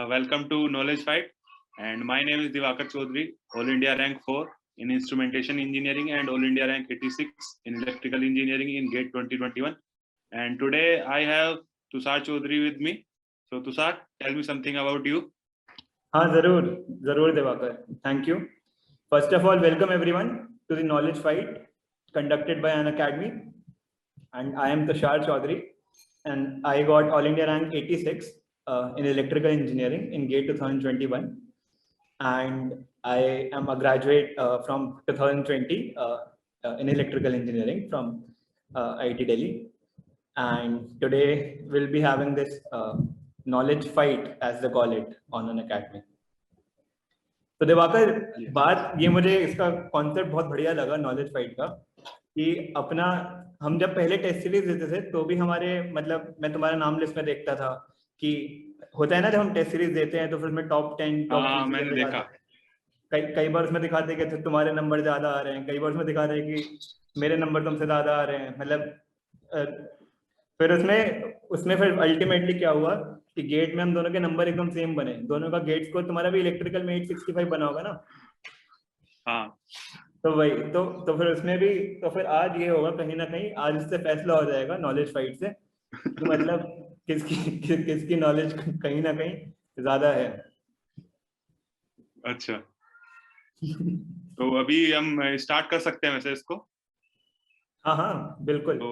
Welcome to Knowledge Fight, and my name is Divakar Chaudhary, All India Rank 4 in Instrumentation Engineering and All India Rank 86 in Electrical Engineering in GATE 2021. And today I have Tushar Chaudhary with me. So Tushar, tell me something about you. हाँ जरूर Diwakar. Thank you. First of all, welcome everyone to the Knowledge Fight conducted by Unacademy, and I am Tushar Chaudhary, and I got All India Rank 86 in Electrical Engineering in GATE 2021, and I am a graduate from 2020 in Electrical Engineering from IIT Delhi, and today we'll be having this knowledge fight, as they call it, on Unacademy. तो दिवाकर, बात ये, मुझे इसका concept बहुत बढ़िया लगा knowledge fight का, कि अपना हम जब पहले टेस्ट सीरीज देते थे तो भी हमारे, मतलब मैं तुम्हारा नाम लिस्ट में देखता था कि होता है ना, जब हम टेस्ट सीरीज देते हैं तो फिर उसमें टॉप 10 मैंने देखा. कई बार उसमें दिखाते हैं कि तुम्हारे नंबर ज्यादा आ रहे हैं, कई बार उसमें दिखाते हैं कि मेरे नंबर तुमसे ज्यादा आ रहे हैं. मतलब फिर उसमें फिर अल्टीमेटली क्या हुआ कि गेट में हम दोनों के नंबर एकदम सेम बने. दोनों का गेट स्कोर, तुम्हारा भी इलेक्ट्रिकल में 865 बना होगा ना? हाँ. तो वही तो फिर उसमें भी, तो फिर आज ये होगा कहीं ना कहीं, आज इससे फैसला हो जाएगा नॉलेज फाइट से कि मतलब किसकी नॉलेज कहीं ना कहीं ज्यादा है. अच्छा, तो अभी हम स्टार्ट कर सकते हैं वैसे इसको. हाँ बिल्कुल. तो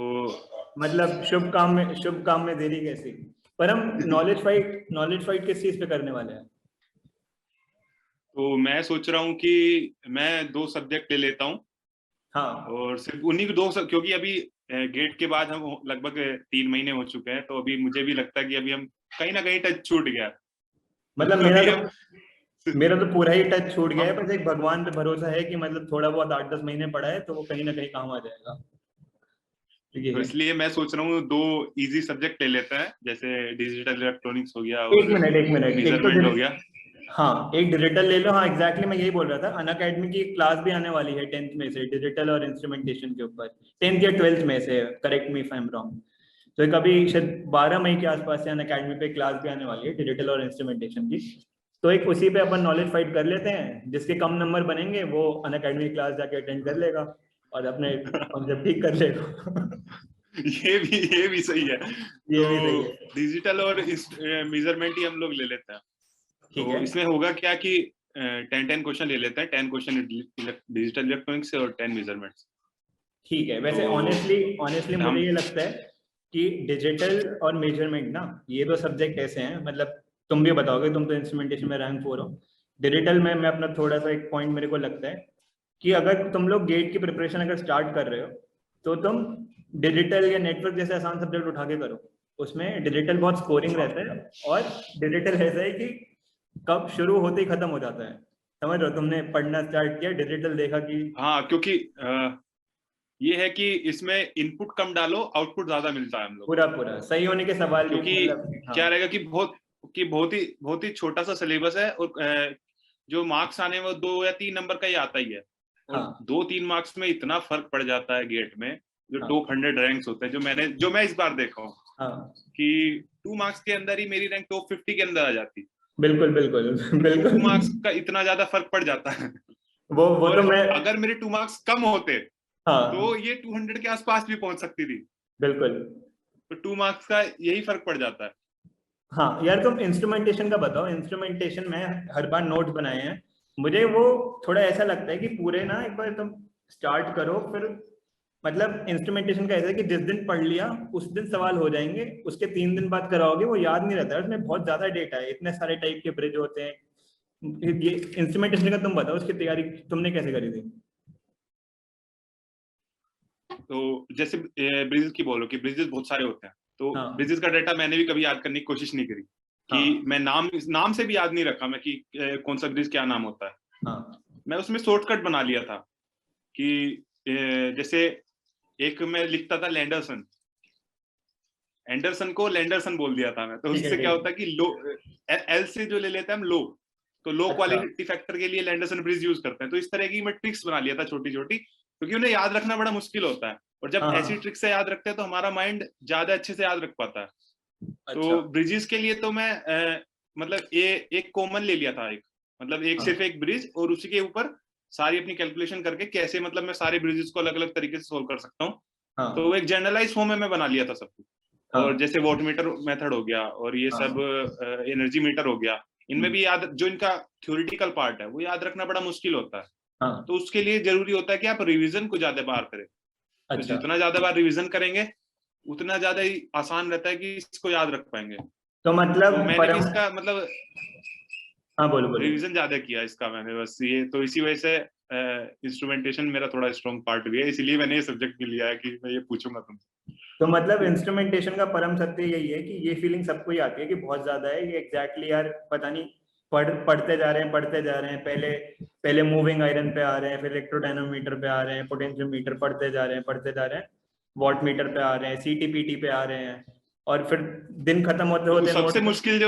मतलब शुभ काम में देरी कैसी. पर हम नॉलेज फाइट किस चीज पे करने वाले हैं? तो मैं सोच रहा हूँ कि मैं 2 सब्जेक्ट ले लेता हूँ. हाँ. और सिर्फ उन्हीं को 2, क्योंकि अभी गेट के बाद हम लगभग 3 महीने हो चुके हैं, तो अभी मुझे भी लगता है कि अभी हम कहीं ना कहीं टच छूट गया. मतलब मेरा तो पूरा ही टच छूट गया है. बस एक भगवान पे भरोसा है कि मतलब थोड़ा बहुत 8-10 महीने पड़ा है तो वो कहीं ना कहीं काम आ जाएगा. तो इसलिए मैं सोच रहा हूँ 2 इजी सब्जेक्ट ले लेते हैं, जैसे डिजिटल इलेक्ट्रॉनिक्स हो गया और एक मिनट मेजरमेंट हो गया. हाँ, एक डिजिटल ले लो. हाँ एग्जैक्टली, मैं यही बोल रहा था. अनअकैडमी की क्लास भी आने वाली है 10th में से, डिजिटल और इंस्ट्रूमेंटेशन के ऊपर. 10th या 12th में से, correct me if I am wrong. तो कभी शायद 12 मई के आसपास से अनअकैडमी पे क्लास भी आने वाली है डिजिटल और इंस्ट्रूमेंटेशन की. तो एक उसी पे अपन नॉलेज फाइट कर लेते हैं. जिसके कम नंबर बनेंगे वो अनअकैडमी क्लास जाके अटेंड कर लेगा और अपने कॉन्सेप्ट ठीक कर लेगा. ये भी सही है. ये भी सही है. डिजिटल और मेजरमेंट ही हम लोग ले लेते हैं. तो इसमें होगा क्या कि 10 क्वेश्चन ले लेते हैं. 10 क्वेश्चन डिजिटल इलेक्ट्रॉनिक्स से और 10 मेजरमेंट्स. ठीक है. वैसे ऑनेस्टली मुझे ये लगता है कि डिजिटल और मेजरमेंट ना, ये 2 सब्जेक्ट ऐसे हैं, मतलब तुम भी बताओगे, तुम तो इंस्ट्रूमेंटेशन में रैंक 4 हो. डिजिटल में मैं अपना थोड़ा सा एक पॉइंट मेरे को लगता है कि अगर तुम लोग गेट की प्रिपरेशन अगर स्टार्ट कर रहे हो तो तुम डिजिटल या नेटवर्क जैसे आसान सब्जेक्ट उठा के करो. उसमें डिजिटल बहुत स्कोरिंग रहता है और डिजिटल ऐसा है कि कब शुरू होते ही खत्म हो जाता है. समझ रहे हो? तुमने पढ़ना स्टार्ट किया, डिजिटल देखा कि हाँ, क्योंकि ये है कि इसमें इनपुट कम डालो, आउटपुट ज्यादा मिलता है हम लोग. पूरा सही होने के सवाल, क्योंकि क्या रहेगा कि बहुत ही छोटा सा सिलेबस है और जो मार्क्स आने में 2 या 3 नंबर का ही आता ही है. और 2-3 मार्क्स में इतना फर्क पड़ जाता है गेट में. जो टॉप 100 रैंक्स होते हैं, जो मैं इस बार देखा हूँ कि 2 मार्क्स के अंदर ही मेरी रैंक टॉप 50 के अंदर आ जाती. बिल्कुल 2 मार्क्स का इतना ज्यादा फर्क पड़ जाता है. वो तो मैं, अगर मेरे 2 मार्क्स कम होते तो ये 200 के आसपास भी पहुंच सकती थी. बिल्कुल. तो 2 मार्क्स का यही फर्क पड़ जाता है. हाँ यार, तुम इंस्ट्रूमेंटेशन का बताओ. इंस्ट्रूमेंटेशन में हर बार नोट्स बनाए हैं. मुझे वो थोड़ा ऐसा लगता है कि पूरे ना एक बार तुम स्टार्ट करो, फिर मतलब इंस्ट्रूमेंटेशन का ऐसा है कि जिस दिन पढ़ लिया उस दिन सवाल हो जाएंगे, उसके 3 दिन बाद कराओगे वो याद नहीं रहता है. उसमें बहुत ज्यादा डेटा है, इतने सारे टाइप के ब्रिज होते हैं. ये इंस्ट्रूमेंटेशन का तुम बताओ, उसकी तैयारी तुमने कैसे करी थी? तो जैसे ब्रिजेस की बोलो कि ब्रिजेस बहुत सारे होते हैं, तो ब्रिजेस का डाटा मैंने भी कभी याद करने की कोशिश नहीं करी कि मैं नाम से भी याद नहीं रखा मैं कि कौन सा ब्रिज क्या नाम होता है. मैं उसमें शॉर्टकट बना लिया था कि जैसे एक मैं लिखता था एंडरसन को लैंडरसन बोल दिया था मैं. तो उससे क्या होता है कि लो एल से जो ले लेते हैं हम लो, तो लो क्वालिटी फैक्टर के लिए लैंडरसन ब्रिज यूज करते हैं. तो इस तरह की मैं ट्रिक्स बना लिया था छोटी, क्योंकि उन्हें याद रखना बड़ा मुश्किल होता है. और जब ऐसी ट्रिक्स से याद रखते हैं तो हमारा माइंड ज्यादा अच्छे से याद रख पाता है. तो ब्रिजेस के लिए तो मैं मतलब एक कॉमन ले लिया था, एक मतलब एक सिर्फ एक ब्रिज, और उसी के ऊपर सारी अपनी कैलकुलेशन करके कैसे मतलब मैं सारे ब्रिजेस को अलग अलग तरीके से सोल्व कर सकता हूँ। तो वो एक जनरलाइज फॉर्म में मैं बना लिया था सब कुछ। और जैसे वोट मीटर मेथड हो गया और ये सब एनर्जी मीटर हो गया, इनमें भी याद, जो इनका थ्योरेटिकल पार्ट है वो याद रखना बड़ा मुश्किल होता है। तो उसके लिए जरूरी होता है कि आप रिवीजन को ज्यादा बार करें। तो जितना ज्यादा बार रिवीजन करेंगे उतना ज्यादा ही आसान रहता है कि इसको याद रख पाएंगे। तो मतलब तो मैंने भी इसका मतलब बोलो रिवीजन ज्यादा किया इसका मैंने, बस ये तो इसी वजह से इंस्ट्रूमेंटेशन मेरा थोड़ा स्ट्रॉन्ग पार्ट भी है, इसलिए मैंने ये सब्जेक्ट भी लिया है कि मैं ये पूछूंगा तुमसे। तो मतलब इंस्ट्रूमेंटेशन का परम सत्य यही है कि ये फीलिंग सबको ही आती है कि बहुत ज्यादा है ये, एग्जैक्टली यार पता नहीं, पढ़ते जा रहे हैं, पहले मूविंग आयरन पे आ रहे हैं, फिर इलेक्ट्रोडायनामोमीटर पे आ रहे हैं, पोटेंशियोमीटर पढ़ते जा रहे हैं, वॉट मीटर पे आ रहे हैं, सीटीपीटी पे आ रहे हैं, और फिर दिन खत्म होते होते सबसे मुश्किल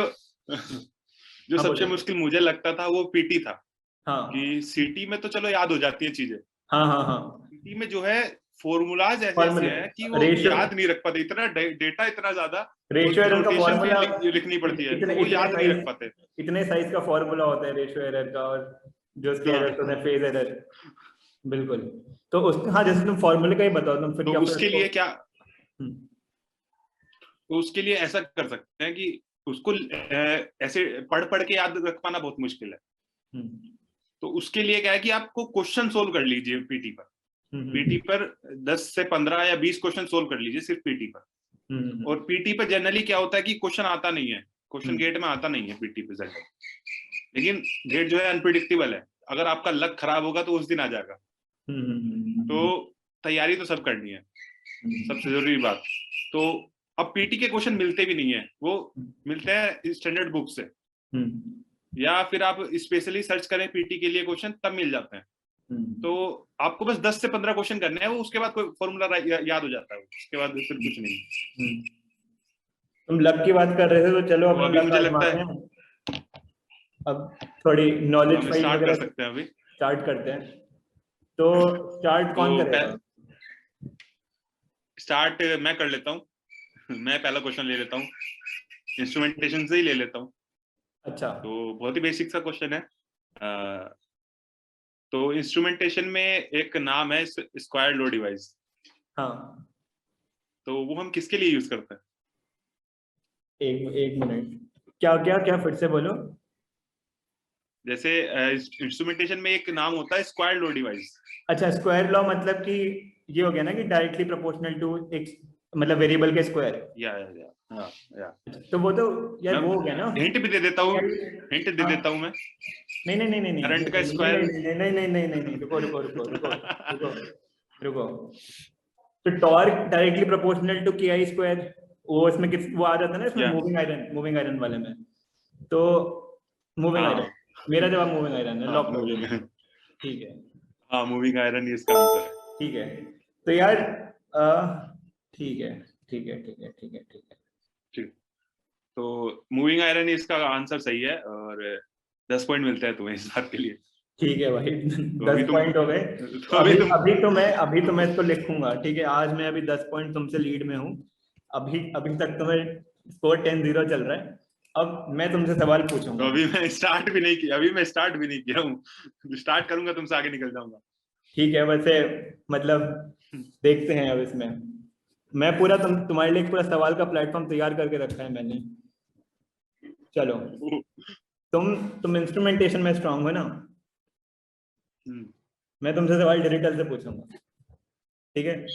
जो सबसे मुश्किल मुझे लगता था वो पीटी था। कि सीटी में तो चलो याद हो जाती है चीजें, पीटी में जो है फॉर्मूलाज ऐसे हैं कि वो याद नहीं रख पाते, इतना डेटा इतना ज्यादा, रेशियो एरर का फॉर्मूला लिखनी पड़ती है, तो वो याद नहीं रख पाते। इतने साइज का फॉर्मूला होता है रेशियो एरर का, और जो उसके एरर्स होते हैं फेज एरर। बिल्कुल। तो उस जैसे तुम फॉर्मूले का ही बताओ तुम, फिर तो क्या उसके लिए क्या, तो उसके लिए ऐसा कर सकते हैं कि उसको ऐसे पढ़ के याद रख पाना बहुत मुश्किल है। तो उसके लिए क्या है कि आपको क्वेश्चन सोल्व कर लीजिए पीटी पर। पीटी पर 10 से 15 या 20 क्वेश्चन सोल्व कर लीजिए सिर्फ पीटी पर। और पीटी पर जनरली क्या होता है कि क्वेश्चन आता नहीं है, क्वेश्चन गेट में आता नहीं है पीटी पे जनरली, लेकिन गेट जो है अनप्रिडिक्टेबल है, अगर आपका लक खराब होगा तो उस दिन आ जाएगा। तो तैयारी तो सब करनी है, सबसे जरूरी बात। तो अब पीटी के क्वेश्चन मिलते भी नहीं है, वो मिलते हैं स्टैंडर्ड बुक से, या फिर आप स्पेशली सर्च करें पीटी के लिए क्वेश्चन तब मिल जाते हैं। तो आपको बस 10 से 15 क्वेश्चन करने हैं, वो उसके बाद कोई फॉर्मूला याद हो जाता है, उसके बाद फिर कुछ नहीं। तुम लक की बात कर रहे थे, तो चलो अभी मुझे लगता है अब थोड़ी नॉलेज फाइल स्टार्ट कर सकते हैं, अभी स्टार्ट करते हैं। तो स्टार्ट कौन करेगा? स्टार्ट मैं कर लेता हूँ। मैं पहला क्वेश्चन ले लेता हूँ, इंस्ट्रूमेंटेशन से ही ले लेता हूँ। अच्छा। तो बहुत ही बेसिक सा क्वेश्चन है। तो इंस्ट्रूमेंटेशन में एक नाम है स्क्वायर लो डिवाइस। तो वो हम किसके लिए यूज करते हैं? एक मिनट, क्या फिर से बोलो। जैसे इंस्ट्रूमेंटेशन में एक नाम होता है स्क्वायर लो डिवाइस। अच्छा, स्क्वायर लॉ मतलब कि ये हो गया ना कि डायरेक्टली प्रोपोर्शनल टू एक मतलब वेरिएबल के स्क्वायर। या तो वो तो यार वो हो गया ना। हिंट भी दे देता हूँ, हिंट दे देता हूँ मैं। नहीं करंट का स्क्वायर। नहीं, रुको। तो टॉर्क डायरेक्टली प्रोपोर्शनल टू के आई स्क्वायर, वो इसमें वो आ जाता है ना इसमें मूविंग आयरन वाले में। तो मूविंग आयरन, मेरा जवाब मूविंग आयरन है, लॉक कर दो। ठीक है, हाँ मूविंग आयरन इसका आंसर है। ठीक है। तो यार ठीक है। तो मूविंग आयरन इसका आंसर सही है, और 10 पॉइंट मिलते हैं तुम्हें इस बात के लिए। ठीक है भाई, तो 10 पॉइंट हो गए। तो अभी तो मैं इसको लिखूंगा। ठीक है, आज मैं अभी 10 पॉइंट तुमसे लीड में हूँ। अभी तक तुम्हें स्कोर 10-0 चल रहा है। अब मैं तुमसे सवाल पूछूंगा। तो अभी मैं स्टार्ट भी नहीं किया हूँ। स्टार्ट करूंगा तुमसे आगे निकल जाऊंगा। ठीक है, वैसे मतलब देखते हैं अब इसमें। मैं पूरा तुम्हारे लिए पूरा सवाल का प्लेटफॉर्म तैयार करके रखा है मैंने। चलो, तुम इंस्ट्रूमेंटेशन में स्ट्रांग हो ना? मैं तुमसे सवाल डिजिटल से पूछूंगा, ठीक है?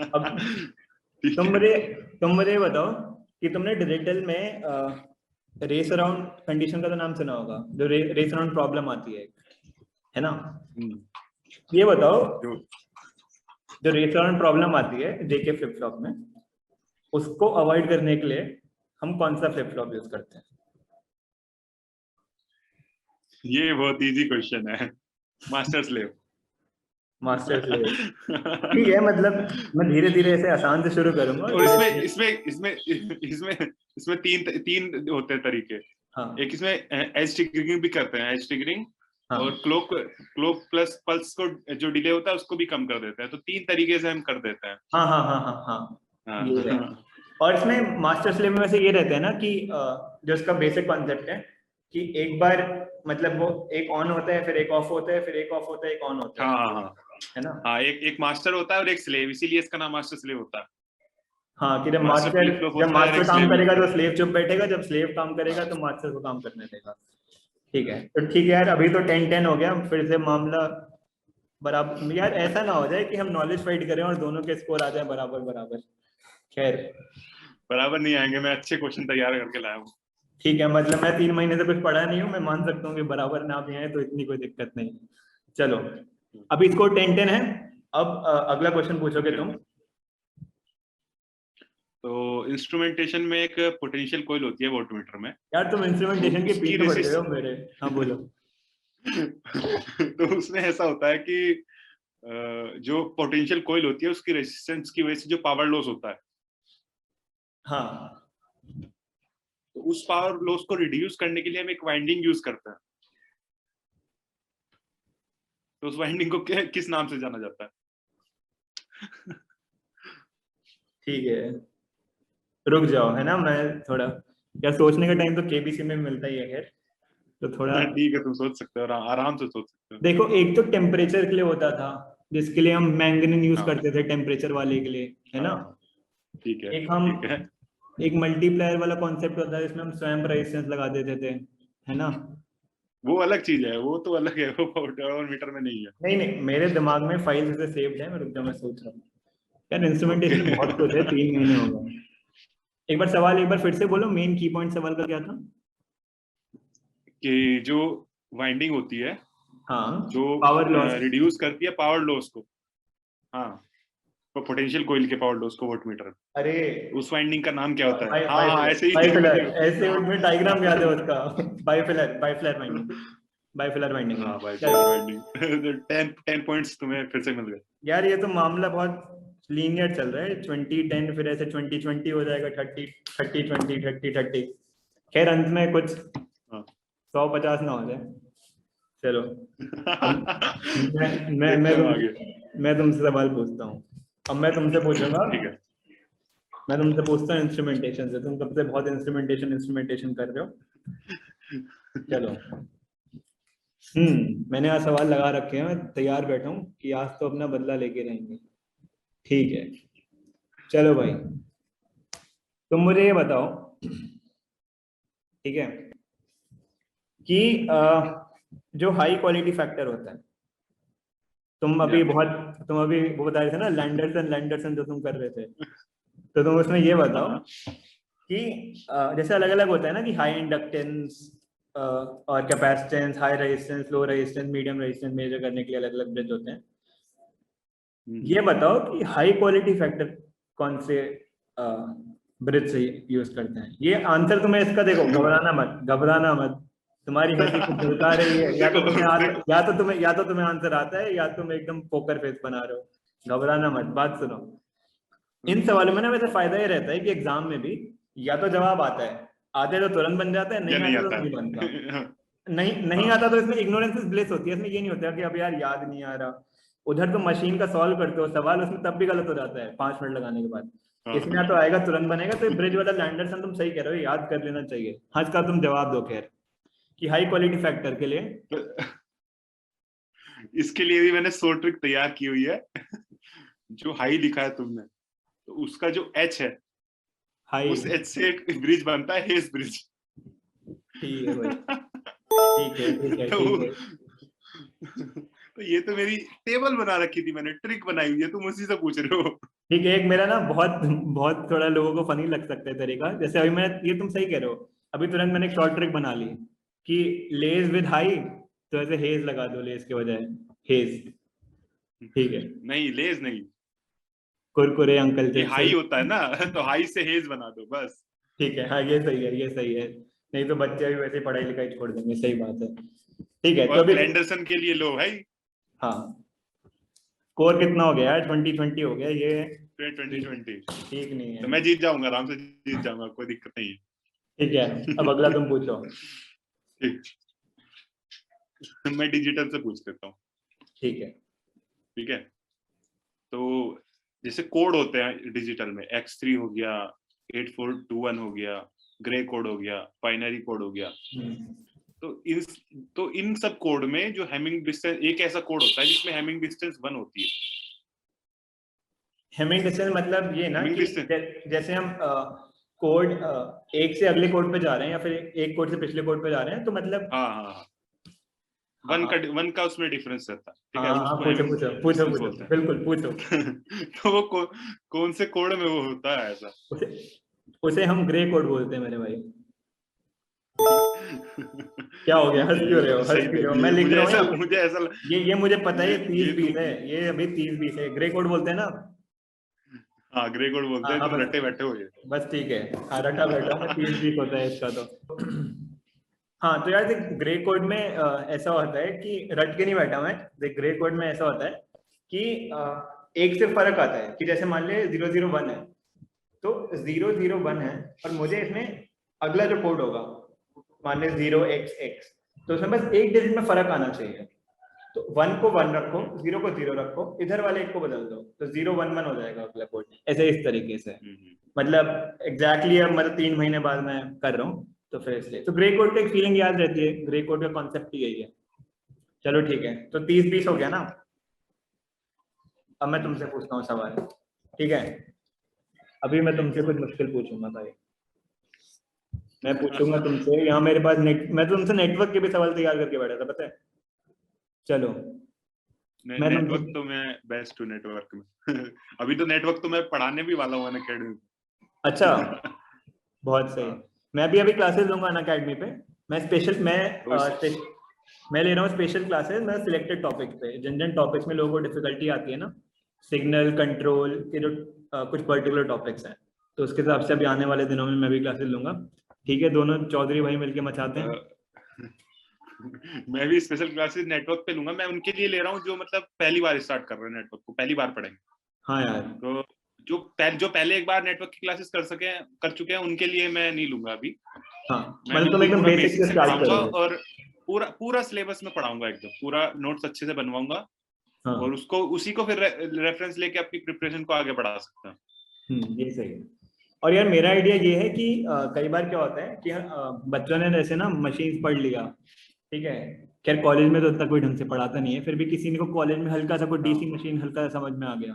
अब तुम मुझे बताओ कि तुमने डिजिटल में रेस अराउंड कंडीशन का तो नाम सुना होगा, जो रेस अराउंड प्रॉब्लम आती है ना? ये बताओ, जो रेस अराउंड प्रॉब्लम आती है जेके फ्लिप फ्लॉप में, उसको अवॉइड करने के लिए हम कौन सा फ्लिप फ्लॉप यूज करते हैं? ये बहुत इजी क्वेश्चन है, मास्टर स्लेव। ठीक है, मतलब मैं धीरे धीरे ऐसे आसान से शुरू करूंगा। और इसमें तीन होते हैं तरीके। एक इसमें एज ट्रिगरिंग भी करते हैं, एज ट्रिगरिंग, और क्लॉक प्लस पल्स को जो डिले होता है उसको भी कम कर देते हैं। तो 3 तरीके से हम कर देते हैं। ये है। और इसमें मास्टर स्लेव में वैसे ये रहता है ना कि जो इसका बेसिक कॉन्सेप्ट है कि एक बार मतलब वो एक ऑन होता है, फिर एक ऑफ होता है, फिर एक ऑफ होता है, एक ऑन होता है। हाँ, है ना? हाँ, एक मास्टर होता है और एक स्लेव, इसीलिए इसका नाम मास्टर स्लेव होता है। हाँ, कि जब मास्टर फ्लिप फ्लॉप होता है, मास्टर एक काम स्लेव करेगा होता तो है। स्लेव चुप बैठेगा, जब स्लेव काम करेगा तो मास्टर को काम करने देगा। ठीक है, तो ठीक है यार, अभी तो 10-10 हो गया, फिर से मामला बराबर। यार ऐसा ना हो जाए कि हम नॉलेज फाइट करें और दोनों के स्कोर आ जाए बराबर बराबर। खैर, बराबर नहीं आएंगे, मैं अच्छे क्वेश्चन तैयार करके लाया हूँ। ठीक है, मतलब मैं 3 महीने से कुछ पढ़ा नहीं हूँ, मैं मान सकता हूँ कि बराबर ना भी आए तो इतनी कोई दिक्कत नहीं। चलो, अभी स्कोर 10-10 है। अब अगला क्वेश्चन पूछोगे तुम। तो इंस्ट्रूमेंटेशन में एक पोटेंशियल कॉइल होती है वोल्टमीटर में। यार तुम इंस्ट्रूमेंटेशन के उसकी पीछे पड़ गए हो मेरे। हाँ बोलो। तो उसमें ऐसा होता है कि जो पोटेंशियल कॉइल होती है उसकी रेजिस्टेंस की वजह से जो पावर लॉस होता है, हाँ, तो उस पावर लॉस को रिड्यूस करने के लिए हम एक वाइंडिंग यूज करते हैं। तो उस वाइंडिंग को किस नाम से जाना जाता है? ठीक है, रुक जाओ, है ना, मैं थोड़ा यार सोचने का टाइम तो केबीसी में मिलता ही है। खैर, तो थोड़ा ठीक है, तुम सोच सकते हो, आराम से सोच सकते हो। देखो, एक तो टेम्परेचर के लिए होता था, जिसके लिए हम मैंगनीज यूज हाँ, करते थे टेम्परेचर वाले के लिए, है ना? हाँ, ठीक है, एक हम ठीक है। एक मल्टीप्लायर वाला कॉन्सेप्ट होता है जिसमें हम स्वयं रेजिस्टेंस लगा देते थे, है ना? वो अलग चीज है, वो तो अलग है, वो पावर मीटर में नहीं है। नहीं नहीं, मेरे दिमाग में फाइल से सेव्ड है, मैं रुक जाओ, मैं सोच रहा हूँ। यार इंस्ट्रूमेंटेशन में बहुत कुछ है, ओके। 3 महीने हो गए। एक बार सवाल एक बार फिर से बोलो, मेन की पॉइंट सवाल का क्या था? कि जो वाइंडिंग होती है, हाँ, जो पावर लॉस। रिड्यूस करती है पावर लॉस को, हाँ, पोटेंशियल कॉइल के पावर लॉस को वोल्टमीटर, अरे उस वाइंडिंग का नाम क्या होता है? हाँ, हाँ, बाइफिलर, ऐसे ही बाइफिलर, मैंने ऐसे उसमें डायग्राम याद है उसका। बाइफिलर, बाइफिलर वाइंडिंग, बाइफिलर वाइंडिंग। हाँ, बाय चलो वाइंडिंग। 10 पॉइंट्स तुम्हें फिर से मिल गए। यार, ये तो मामला बहुत लीनियर चल रहा है, 20-10, फिर ऐसे 20-20 हो जाएगा, 30-30-20, 30-30। खैर, अंत में कुछ हाँ। 100-50 ना हो जाए। चलो, अब देखते हैं आगे। मैं तुमसे सवाल पूछता हूँ। अब मैं तुमसे पूछूंगा। ठीक है। मैं तुमसे पूछता हूँ इंस्ट्रूमेंटेशन से, तुम कब से बहुत इंस्ट्रूमेंटेशन कर रहे हो। चलो, मैंने आज सवाल लगा रखे हैं, मैं तैयार बैठा हूँ कि आज तो अपना बदला लेके रहेंगे। ठीक है, चलो भाई, तुम मुझे ये बताओ, ठीक है, कि जो हाई क्वालिटी फैक्टर होता है, तुम अभी वो बता रहे थे ना, लैंडरसन जो तुम कर रहे थे, तो तुम उसमें ये बताओ हाँ, कि जैसे अलग अलग होता है ना, कि हाई इंडक्टेंस और capacitance, high resistance, low resistance, medium resistance measure करने के लिए अलग अलग ब्रिज होते हैं। ये बताओ कि हाई क्वालिटी फैक्टर कौन से ब्रिज से यूज करते हैं। ये आंसर तुम्हें इसका, देखो, घबराना मत। तुम्हारी हंसी कुछ झलका रही है, देखो या तो तुम्हें आंसर आता है, या तुम एकदम पोकर फेस बना रहे हो। घबराना मत, बात सुनो। इन सवालों में ना वैसे फायदा ये रहता है कि एग्जाम में भी या तो जवाब आता है, आते तो तुरंत बन जाता है, या नहीं नहीं आता तो आता नहीं बनता। है। नहीं हाँ, आता तो इसमें इग्नोरेंस ब्लिस होती है, इसमें ये नहीं होता कि अब यार याद नहीं आ रहा। उधर तो मशीन का सॉल्व करते हो सवाल, उसमें तब भी गलत हो जाता है 5 मिनट लगाने के बाद। इसमें या हाँ। तो आएगा तुरंत बनेगा, तो ब्रिज वाला लैंडरसन तुम सही कह रहे हो, याद कर लेना चाहिए। हाँ, इसका तुम जवाब दो खैर, कि हाई क्वालिटी फैक्टर के लिए। तो इसके लिए भी मैंने शॉर्ट ट्रिक तैयार की हुई है। जो हाई लिखा है तुमने, तो उसका जो एच है, हाई, उस एच से एक ब्रिज बनता है, हेस ब्रिज। ठीक है भाई, ठीक है, ठीक है, ठीक तो है। तो ये तो मेरी टेबल बना रखी थी मैंने, ट्रिक बनाई हुई है, तुम उसी से पूछ रहे हो। ठीक है, एक मेरा ना बहुत बहुत थोड़ा लोगों को फनी लग सकता है तरीका, जैसे अभी मैं, ये तुम सही कह रहे हो, अभी तुरंत मैंने एक शॉर्ट ट्रिक बना ली कि लेज विद हाई, तो ऐसे हेज लगा दो लेज के बजाय, हेज। ठीक है, नहीं, लेज नहीं, कुरकुरे अंकल ये चिप्स हाई सही। होता है ना, तो हाई से हेज बना दो बस। ठीक है, हाँ, ये सही है, ये सही है। नहीं तो बच्चे भी वैसे पढ़ाई लिखाई छोड़ देंगे, सही बात है। ठीक है, तो और अभी, लैंडरसन के लिए लो भाई। हाँ, स्कोर कितना हो गया यार? 20-20 हो गया ये। 2020। ठीक नहीं तो है। मैं जीत जाऊंगा, आराम से जीत जाऊंगा, कोई दिक्कत नहीं है। ठीक है, अब अगला तुम पूछो। ठीक, मैं डिजिटल से पूछ लेता हूँ। ठीक है। ठीक है, तो जैसे कोड होते हैं डिजिटल में, X3 हो गया, 8421 हो गया, ग्रे कोड हो गया, बाइनरी कोड हो गया। तो इन सब कोड में जो हेमिंग डिस्टेंस, एक ऐसा कोड होता है जिसमें हेमिंग डिस्टेंस 1 होती है। हेमिंग डिस्टेंस मतलब ये ना कि जैसे हम कोड एक से अगले कोड पे जा रहे हैं या फिर एक कोड से पिछले कोड पे जा रहे हैं, तो मतलब हाँ, वन का उसमें डिफरेंस रहता है, ठीक है, हाँ, उसको पूछो बोलते हैं। बिल्कुल पूछो। तो वो कौन से कोड में वो होता है ऐसा? उसे हम ग्रे कोड बोलते हैं मेरे भाई। क्या हो गया, हंस क्यों रहे हो? हंस क्यों रहे हो? मैं लिख रहा हूँ, मुझे ऐसा ये मुझे पता है, 30-20 है, ये अभी 30-20 है। ग्रे कोड बोलते हैं ना? हाँ, ग्रे कोड बोलते हैं, तुम रटे बैठे हो ये। बस ठीक है, रटा बैठा मैं, 30-20 होता है इसका तो। हाँ, तो यार देख, ग्रे कोड में ऐसा होता है कि रट के नहीं बैठा मैं। देख, ग्रे कोड में ऐसा होता है कि एक से फर्क आता है कि जैसे मान ले 001 है, तो 001 है और मुझे इसमें अगला जो कोड होगा मान ले 0xx, तो उसमें बस एक डिजिट में फर्क आना चाहिए। तो 1 को 1 रखो, 0 को 0 रखो, इधर वाले एक को बदल दो, तो 011 हो जाएगा अगला कोड। ऐसे इस तरीके से, मतलब एग्जैक्टली अब मतलब 3 महीने बाद मैं कर रहा हूँ, तो फिर इसलिए तो ग्रे कोड का एक फीलिंग याद रहती है। ग्रे कोड का कॉन्सेप्ट ही यही है। चलो ठीक है, तो 30-20 हो गया ना। अब मैं तुमसे पूछता हूँ सवाल, ठीक है? अभी मैं तुमसे कुछ मुश्किल पूछूंगा भाई। मैं पूछूंगा तुमसे, यहाँ मेरे पास मैं तुमसे नेटवर्क के भी सवाल तैयार करके बैठा था, पता है? चलो, मैं नेटवर्क तो मैं बेस्ट हूँ नेटवर्क में। अभी तो नेटवर्क तो मैं पढ़ाने भी वाला हूँ अनअकैडमी में। अच्छा, बहुत सही। मैं भी अभी क्लासेस लूंगा अनअकैडमी पे। मैं ले रहा हूँ स्पेशल क्लासेस। मैं सिलेक्टेड टॉपिक पे, जिन जिन टॉपिक्स में लोगों को डिफिकल्टी आती है ना, सिग्नल कंट्रोल के जो कुछ पर्टिकुलर टॉपिक्स हैं, तो उसके हिसाब से अभी आने वाले दिनों में मैं भी क्लासेस लूंगा। ठीक है, दोनों चौधरी भाई मिलके मचाते हैं। मैं भी स्पेशल क्लासेस नेटवर्क पे लूंगा। मैं उनके लिए ले रहा हूँ जो मतलब पहली बार स्टार्ट कर रहे हैं, नेटवर्क को पहली बार पढ़ेंगे। हाँ यार, तो जो पहले एक बार नेटवर्क की क्लासेस कर चुके हैं उनके लिए मैं नहीं लूंगा अभी। हाँ, मैं मतलब तुम बिल्कुल एकदम पूरा बेसिक से से स्टार्ट पढ़ाऊंगा करोगे। और पूरा सिलेबस में पढ़ाऊंगा, एकदम पूरा नोट्स अच्छे से बनवाऊंगा। हाँ, और उसी को फिर रेफरेंस लेके अपनी प्रिपरेशन को आगे बढ़ा सकते हैं। ये सही है। और यार मेरा आइडिया ये है कि कई बार क्या होता है कि बच्चों ने जैसे ना मशीन पढ़ लिया, ठीक है, खैर कॉलेज में तो इतना कोई ढंग से पढ़ाता नहीं है, फिर भी किसी को कॉलेज में हल्का सा कोई डीसी मशीन हल्का सा समझ में आ गया,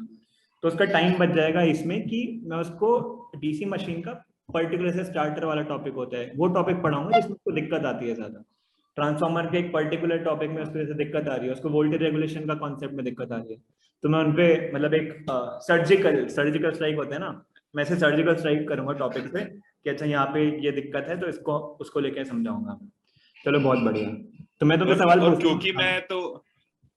तो उसका टाइम बच जाएगा इसमें कि मैं उसको डीसी मशीन का पर्टिकुलर से स्टार्टर वाला टॉपिक होता है वो टॉपिक पढ़ाऊंगा जिसमें उसको दिक्कत आती है ज्यादा। ट्रांसफॉर्मर के एक पर्टिकुलर टॉपिक में उसको जैसे दिक्कत आ रही है, उसको वोल्टेज रेगुलेशन का कॉन्सेप्ट में दिक्कत आ रही है, तो मैं उनपे मतलब एक सर्जिकल स्ट्राइक होता है ना, मैं ऐसे सर्जिकल स्ट्राइक करूंगा टॉपिक पे कि अच्छा यहाँ पे ये दिक्कत है, तो इसको उसको लेके समझाऊंगा। चलो बहुत बढ़िया। तो मैं तुमसे सवाल पूछता हूँ। क्योंकि मैं तो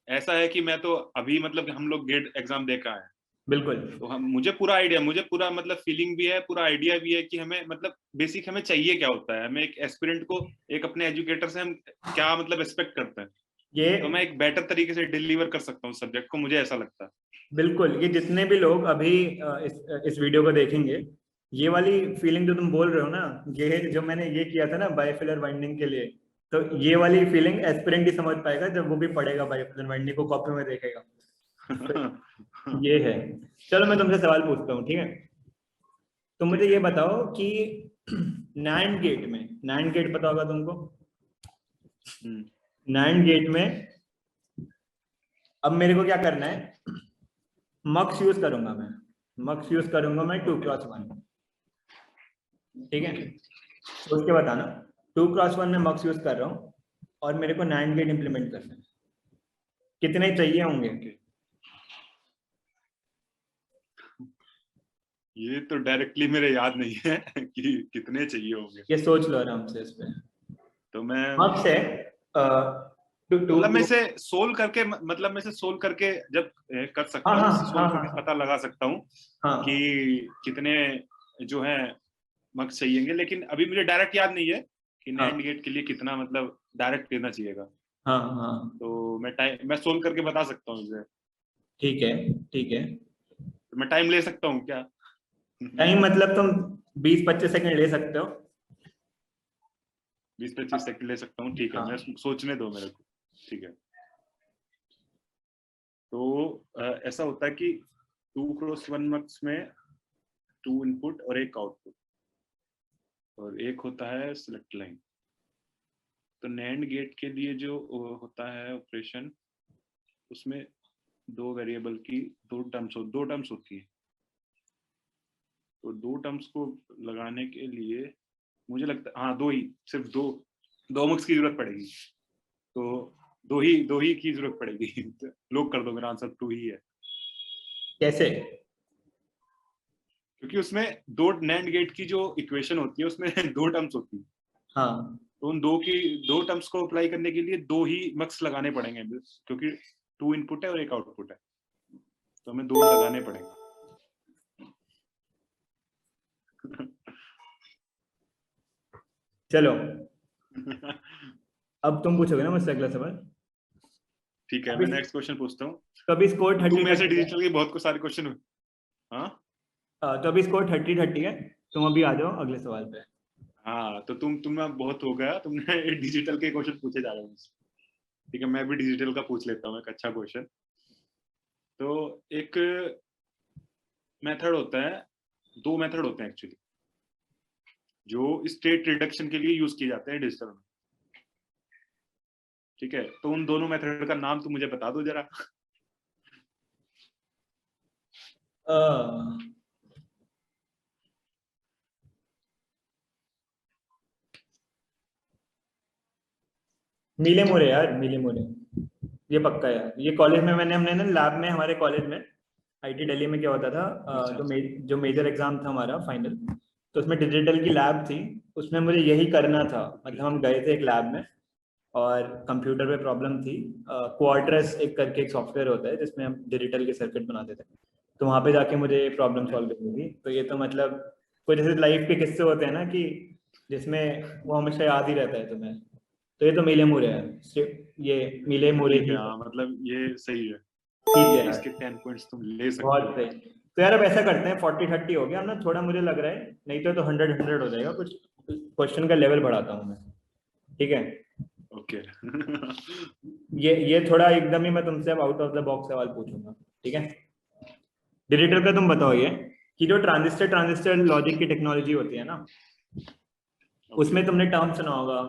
ऐसा है कि मैं तो अभी मतलब हम लोग गेट एग्जाम दे का है, बिल्कुल, तो मुझे पूरा मतलब फीलिंग भी है, पूरा आइडिया भी है कि हमें मतलब बेसिक हमें चाहिए क्या होता है, हमें एक एस्पिरेंट को, एक अपने एजुकेटर से हम क्या मतलब एक्सपेक्ट करते हैं, ये तो मैं एक बेटर तरीके से डिलीवर कर सकता हूँ सब्जेक्ट को, मुझे ऐसा लगता है। बिल्कुल, ये जितने भी लोग अभी इस वीडियो को देखेंगे, ये वाली फीलिंग जो तुम बोल रहे हो ना, ये जो मैंने ये किया था ना बाइफिलर वाइंडिंग के लिए, तो ये वाली फीलिंग एस्पिरेंट ही समझ पाएगा जब वो भी पढ़ेगा बाइफिलर वाइंडिंग को कॉपी में देखेगा। तो ये है। चलो मैं तुमसे सवाल पूछता हूँ, ठीक है? तो मुझे ये बताओ कि नैंड गेट में, नैंड गेट पता होगा तुमको? नैंड गेट में अब मेरे को क्या करना है, मक्स यूज करूंगा मैं, मक्स यूज करूंगा मैं 2x1, ठीक है? तो उसके बताना 2x1 में मक्स यूज कर रहा हूँ और मेरे को नैंड गेट इंप्लीमेंट करना है, कितने चाहिए होंगे? ये तो डायरेक्टली मेरे याद नहीं है कि कितने चाहिए होंगे, ये सोच लो आराम से इस पे। तो मैं मक्स है मतलब मैं से सोल्व करके जब कर सकता हूँ, इससे सोल्व करके पता लगा सकता हूँ कि कितने जो है मार्क्स चाहिएंगे, लेकिन अभी मुझे डायरेक्ट याद नहीं है कि नैंड गेट के लिए कितना मतलब डायरेक्ट देना चाहिएगा। तो मैं सोल्व करके बता सकता हूँ इसे। ठीक है, ठीक है। तो मैं टाइम ले सकता हूँ क्या? टाइम मतलब तुम 20-25 सेकंड ले सकते हो। 20-25 सेकंड ले सकता हूँ, ठीक है। मैं सोचने दो मेरे को, ठीक है। तो ऐसा होता है कि 2x1 मार्क्स में 2 इनपुट और 1 आउटपुट, और एक होता है सिलेक्ट लाइन। तो नैंड गेट के लिए जो होता है ऑपरेशन, उसमें दो वेरिएबल की दो टर्म्स होती है। तो दो टर्म्स को लगाने के लिए मुझे लगता है हाँ सिर्फ दो मुक्स की जरूरत पड़ेगी। तो दो ही की जरूरत पड़ेगी। तो लॉक कर दो, मेरा आंसर 2 ही है। कैसे? क्योंकि उसमें दो नैंड गेट की जो इक्वेशन होती है उसमें दो टर्म्स होती है। हाँ, तो उन दो टर्म्स को अप्लाई करने के लिए दो ही मक्स लगाने पड़ेंगे, क्योंकि 2 इनपुट है और 1 आउटपुट है, तो हमें 2 लगाने पड़ेंगे। चलो अब तुम पूछोगे ना मुझसे अगला सवाल। ठीक है, मैं नेक्स्ट क्वेश्चन पूछता हूँ। तो अभी स्कोर 30 तुम ऐसे डिजिटल के बहुत सारे क्वेश्चन। हाँ, तो अभी स्कोर 30 है। तुम अभी आ जाओ अगले सवाल पे। हाँ, तो तुम बहुत हो गया, तुमने डिजिटल के क्वेश्चन पूछे जा रहे हो मुझसे। ठीक है, मैं भी डिजिटल का पूछ लेता हूँ एक अच्छा क्वेश्चन। तो एक मेथड होता है, दो मेथड होते हैं एक्चुअली, जो स्टेट रिडक्शन के लिए यूज किए जाते हैं डिजिटल में। ठीक है, तो उन दोनों मेथड का नाम तुम मुझे बता दो जरा। मिले मोरे यार, मिले मोरे, ये पक्का है। ये कॉलेज में हमने ना लैब में, हमारे कॉलेज में आईटी दिल्ली में क्या होता था, जो मेजर एग्जाम था हमारा फाइनल, तो उसमें डिजिटल की लैब थी। उसमें मुझे यही करना था। मतलब हम गए थे एक लैब में और कंप्यूटर पे प्रॉब्लम थी। क्वार्टरस एक करके एक सॉफ्टवेयर होता है जिसमें हम डिजिटल के सर्किट बनाते थे। तो वहाँ पे जाके मुझे प्रॉब्लम सॉल्व करनी थी। तो ये तो मतलब कुछ जैसे लाइफ के किस्से होते हैं ना कि जिसमें वो हमेशा याद ही रहता है तुम्हें। तो ये तो मिले मुरे है, ये मिले मुरे ठीक ही है, है। हाँ, मतलब ये सही है। ठीक है यार, इसके 10 पॉइंट्स तुम ले सकते बहुत हो। सही। तो यार अब ऐसा करते हैं, 40-30 हो गया हम ना, थोड़ा मुझे लग रहा है नहीं तो 100-100 हो जाएगा। कुछ क्वेश्चन का लेवल बढ़ाता हूँ मैं, ठीक है? ओके। ये थोड़ा एकदम ही मैं तुमसे अब आउट ऑफ द बॉक्स सवाल पूछूंगा, ठीक है? डिजिटल का तुम बताओ ये कि जो ट्रांजिस्टर लॉजिक की टेक्नोलॉजी होती है ना, उसमें तुमने टर्म सुना होगा,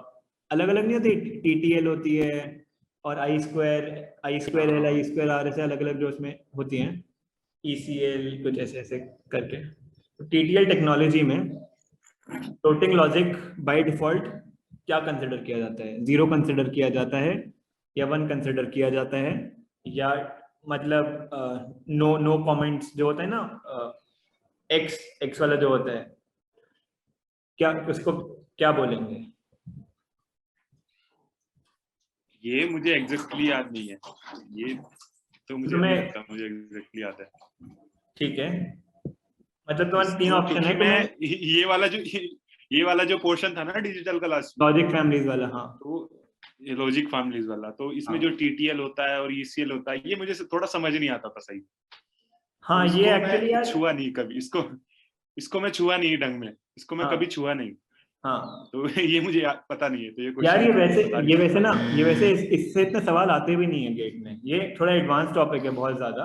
अलग अलग नहीं होती, टीटीएल होती है और I square L, I square R, ऐसे अलग अलग जो उसमें होती हैं, ईसीएल कुछ ऐसे ऐसे करके। तो टीटीएल टेक्नोलॉजी में फ्लोटिंग लॉजिक बाय डिफॉल्ट क्या कंसिडर किया जाता है? 0 कंसिडर किया जाता है या 1 कंसिडर किया जाता है, या मतलब नो नो कमेंट्स जो होता है ना, एक्स वाला जो होता है, क्या उसको क्या बोलेंगे? ये मुझे एग्जैक्टली याद नहीं है, ये तो मुझे नहीं लगता मुझे एग्जैक्टली याद है। ठीक है, मतलब तुम्हारे 3 ऑप्शन है। मैं ये वाला जो पोर्शन था ना डिजिटल का लास्ट में, लॉजिक फैमिलीज वाला, हाँ, तो ये लॉजिक फैमिलीज वाला, तो इसमें हाँ, जो टीटीएल होता है और ईसीएल होता है, ये मुझे थोड़ा समझ नहीं आता था सही। हाँ, तो ये इसको एक्चुअली मैं यार, छुआ नहीं कभी, इसको मैं छुआ नहीं ढंग में, इसको मैं हाँ, कभी छुआ नहीं। हाँ तो ये मुझे पता नहीं है, तो ये यार, क्वेश्चन ये वैसे ना, ये वैसे इससे इतने सवाल आते भी नहीं है गेट में। ये थोड़ा एडवांस टॉपिक है बहुत ज्यादा,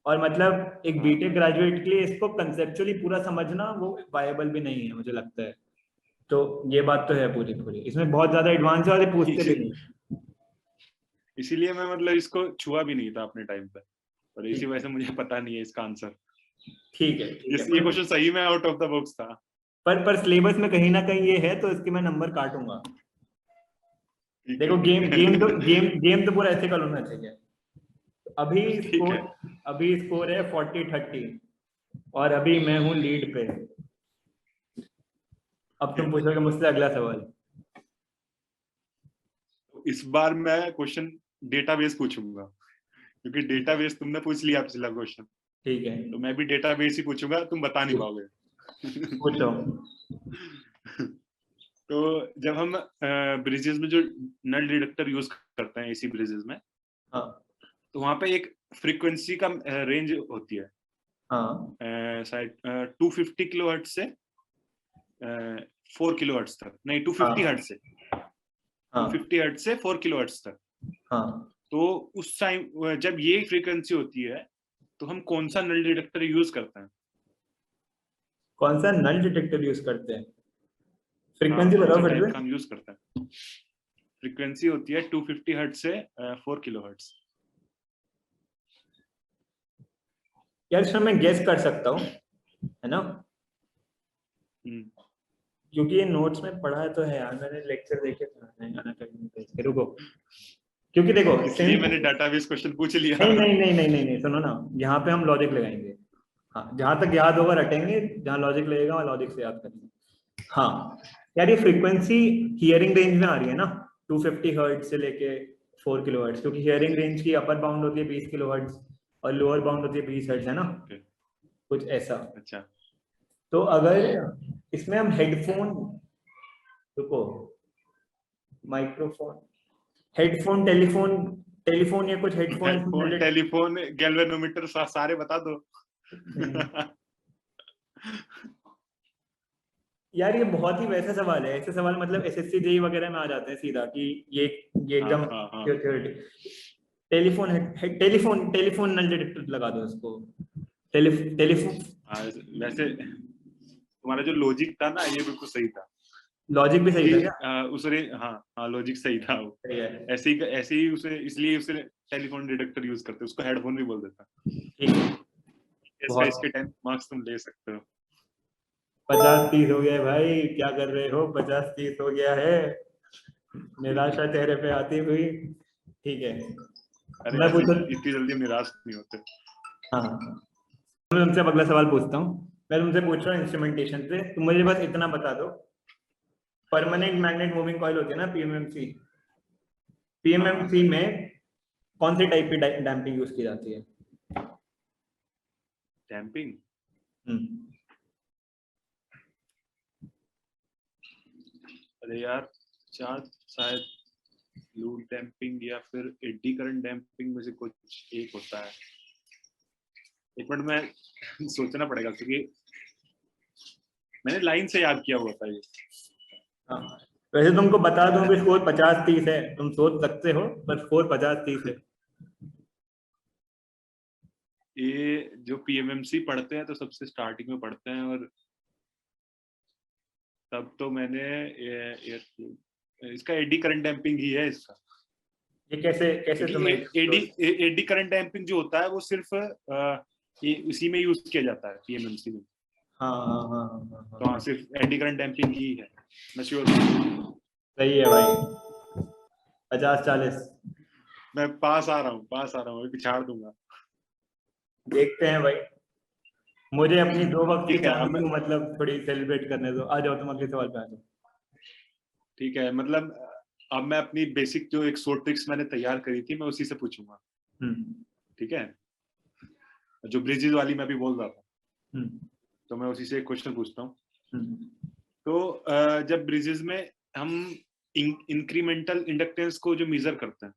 और मतलब एक हाँ, बीटेक ग्रेजुएट के लिए इसको कंसेप्चुअली पूरा समझना वो वायबल भी नहीं है मुझे लगता है। तो ये बात तो है पूरी पूरी, इसमें बहुत ज्यादा एडवांस है और ये पूछते भी नहीं। इसीलिए मैं मतलब इसको छुआ भी नहीं था अपने टाइम पे, और इसी ठीक वजह है, से मुझे पता नहीं है इसका आंसर। ठीक है, ठीक है। ये क्वेश्चन सही में आउट ऑफ द बॉक्स था। पर सिलेबस में कहीं ना कहीं ये है, तो इसके मैं नंबर काटूंगा। ठीक देखो है, ठीक गेम है। गेम तो पूरा एथिकल होना चाहिए। अभी ठीक स्कोर है, अभी स्कोर है 40-30, और अभी मैं हूं लीड पे। अब तुम पूछोगे मुझसे अगला सवाल। इस बार मैं क्वेश्चन डेटाबेस पूछूंगा, क्योंकि डेटाबेस तुमने पूछ लिया पिछला क्वेश्चन, ठीक है, तो मैं भी डेटाबेस ही पूछूंगा, तुम बता नहीं पाओगे। पूछो। तो जब हम ब्रिजेस में जो नल डिटेक्टर यूज करते हैं एसी ब्रिजेस में, हाँ, तो वहां पे एक फ्रीक्वेंसी का रेंज होती है, हाँ, शायद 250 किलोहर्ट्ज से 4 किलोहर्ट्ज तक, नहीं 250 हाँ, हर्ट्ज से हाँ, 250 हर्ट्ज से 4 किलोहर्ट्ज तक। हाँ। तो उस टाइम जब ये फ्रीक्वेंसी होती है, तो हम कौन सा नल डिटेक्टर यूज करते हैं? कौन सा नल डिटेक्टर यूज करते हैं? हाँ, फ्रीक्वेंसी कौन बताओ से फिर टाइप से। का हम यूज करते हैं? फ्रीक्वेंसी होती है 250 हर्ट्ज से 4 किलोहर्ट्ज। यार इसमें मैं गेस कर सकता हूँ, है ना, क्योंकि ये नोट्स में पढ़ा तो है यार, मैंने लेक्चर देखे थे अनअकैडमी पे। रुको, क्योंकि देखो इसलिए मैंने डाटाबेस क्वेश्चन पूछ लिया। नहीं, सुनो ना, यहाँ पे हम लॉजिक लगाएंगे। हाँ, जहां तक याद होगा रटेंगे, जहाँ लॉजिक लगेगा वहाँ लॉजिक से याद करेंगे। हाँ यार, ये फ्रीक्वेंसी हियरिंग रेंज में आ रही है ना, 250 हर्ट्ज से लेके 4 किलोहर्ट्ज, क्योंकि हियरिंग रेंज की अपर बाउंड होती है 20 किलोहर्ट्ज और लोअर बाउंड होती है 20 हर्ट्ज, है ना, कुछ ऐसा। अच्छा, तो अगर इसमें हम हेडफोन, रुको, माइक्रोफोन, हेडफोन, टेलीफोन या कुछ हेडफोन, टेलीफोन, गैल्वेनोमीटर, सारे बता दो। यार ये बहुत ही वैसा सवाल है, ऐसे सवाल मतलब एसएससी जेईई वगैरह में आ जाते हैं सीधा कि ये एकदम टेलीफोन टेलीफोन नल डिटेक्टर लगा दो इसको, टेलीफोन। वैसे तुम्हारा जो लॉजिक था ना, ये बिल्कुल सही था। लॉजिक भी सही था क्या? उसने हाँ लॉजिक सही था वो। ऐसे ही उसे, इसलिए उसे टेलीफोन डिटेक्टर यूज करते, उसको हेडफोन भी बोल देता। ठीक है, इसके 10 मार्क्स तुम ले सकते हो। 50-30 हो गया भाई, क्या कर रहे हो, 50-30 हो गया है, निराशा चेहरे पे आती हुई। ठीक है, अरे मैं पूछूं? इतनी जल्दी निराश नहीं होते। हाँ, मैं तुमसे अगला सवाल पूछता हूँ। मैं तुमसे पूछ रहा हूँ इंस्ट्रूमेंटेशन से, तुम मुझे बस इतना बता दो, परमानेंट मैग्नेट मूविंग कॉइल होती है ना, पीएमएमसी, पीएमएमसी में कौन से टाइप की डैम्पिंग यूज की जाती है? डैम्पिंग? अरे यार, शायद लूप डैम्पिंग या फिर एडी करंट डैम्पिंग में से कुछ एक होता है। एक मिनट में सोचना पड़ेगा, क्योंकि मैंने लाइन से याद किया हुआ था ये। हाँ, वैसे तुमको बता दूं कि स्कोर 50-30 है, तुम सोच सकते हो, पर स्कोर 50-30 है। ये जो पीएमएमसी पढ़ते हैं तो सबसे स्टार्टिंग में पढ़ते हैं, और तब तो मैंने इसका एडी करंट डैम्पिंग ही है इसका। ये कैसे तुम्हें एडी करंट डैम्पिंग जो होता है वो सिर्फ उसी में यूज किया जाता है, पीएमएमसी में। हाँ, तो हाँ, सिर्फ एडी करंट डैम्पिंग ही है, मैं श्योर। सही है भाई, 50-40। मैं पास आ रहा हूँ, अभी पिछाड़ दूंगा। देखते हैं भाई, मुझे अपनी 2 वक्त की ठीक है, चांदी को मतलब थोड़ी सेलिब्रेट करने दो। आ जाओ, तुम अगले सवाल पे आ जाओ। ठीक है, मतलब अब मैं अपनी बेसिक जो एक शॉर्ट ट्रिक्स मैंने तैयार करी थी, मैं उसी से पूछूंगा। ठीक है, जो ब्रिजेस वाली मैं भी बोल रहा था, तो मैं उसी से एक क्वेश्चन पूछता हूँ। तो जब ब्रिजेस में हम इंक्रीमेंटल इंडक्टेंस को जो मेजर करते हैं,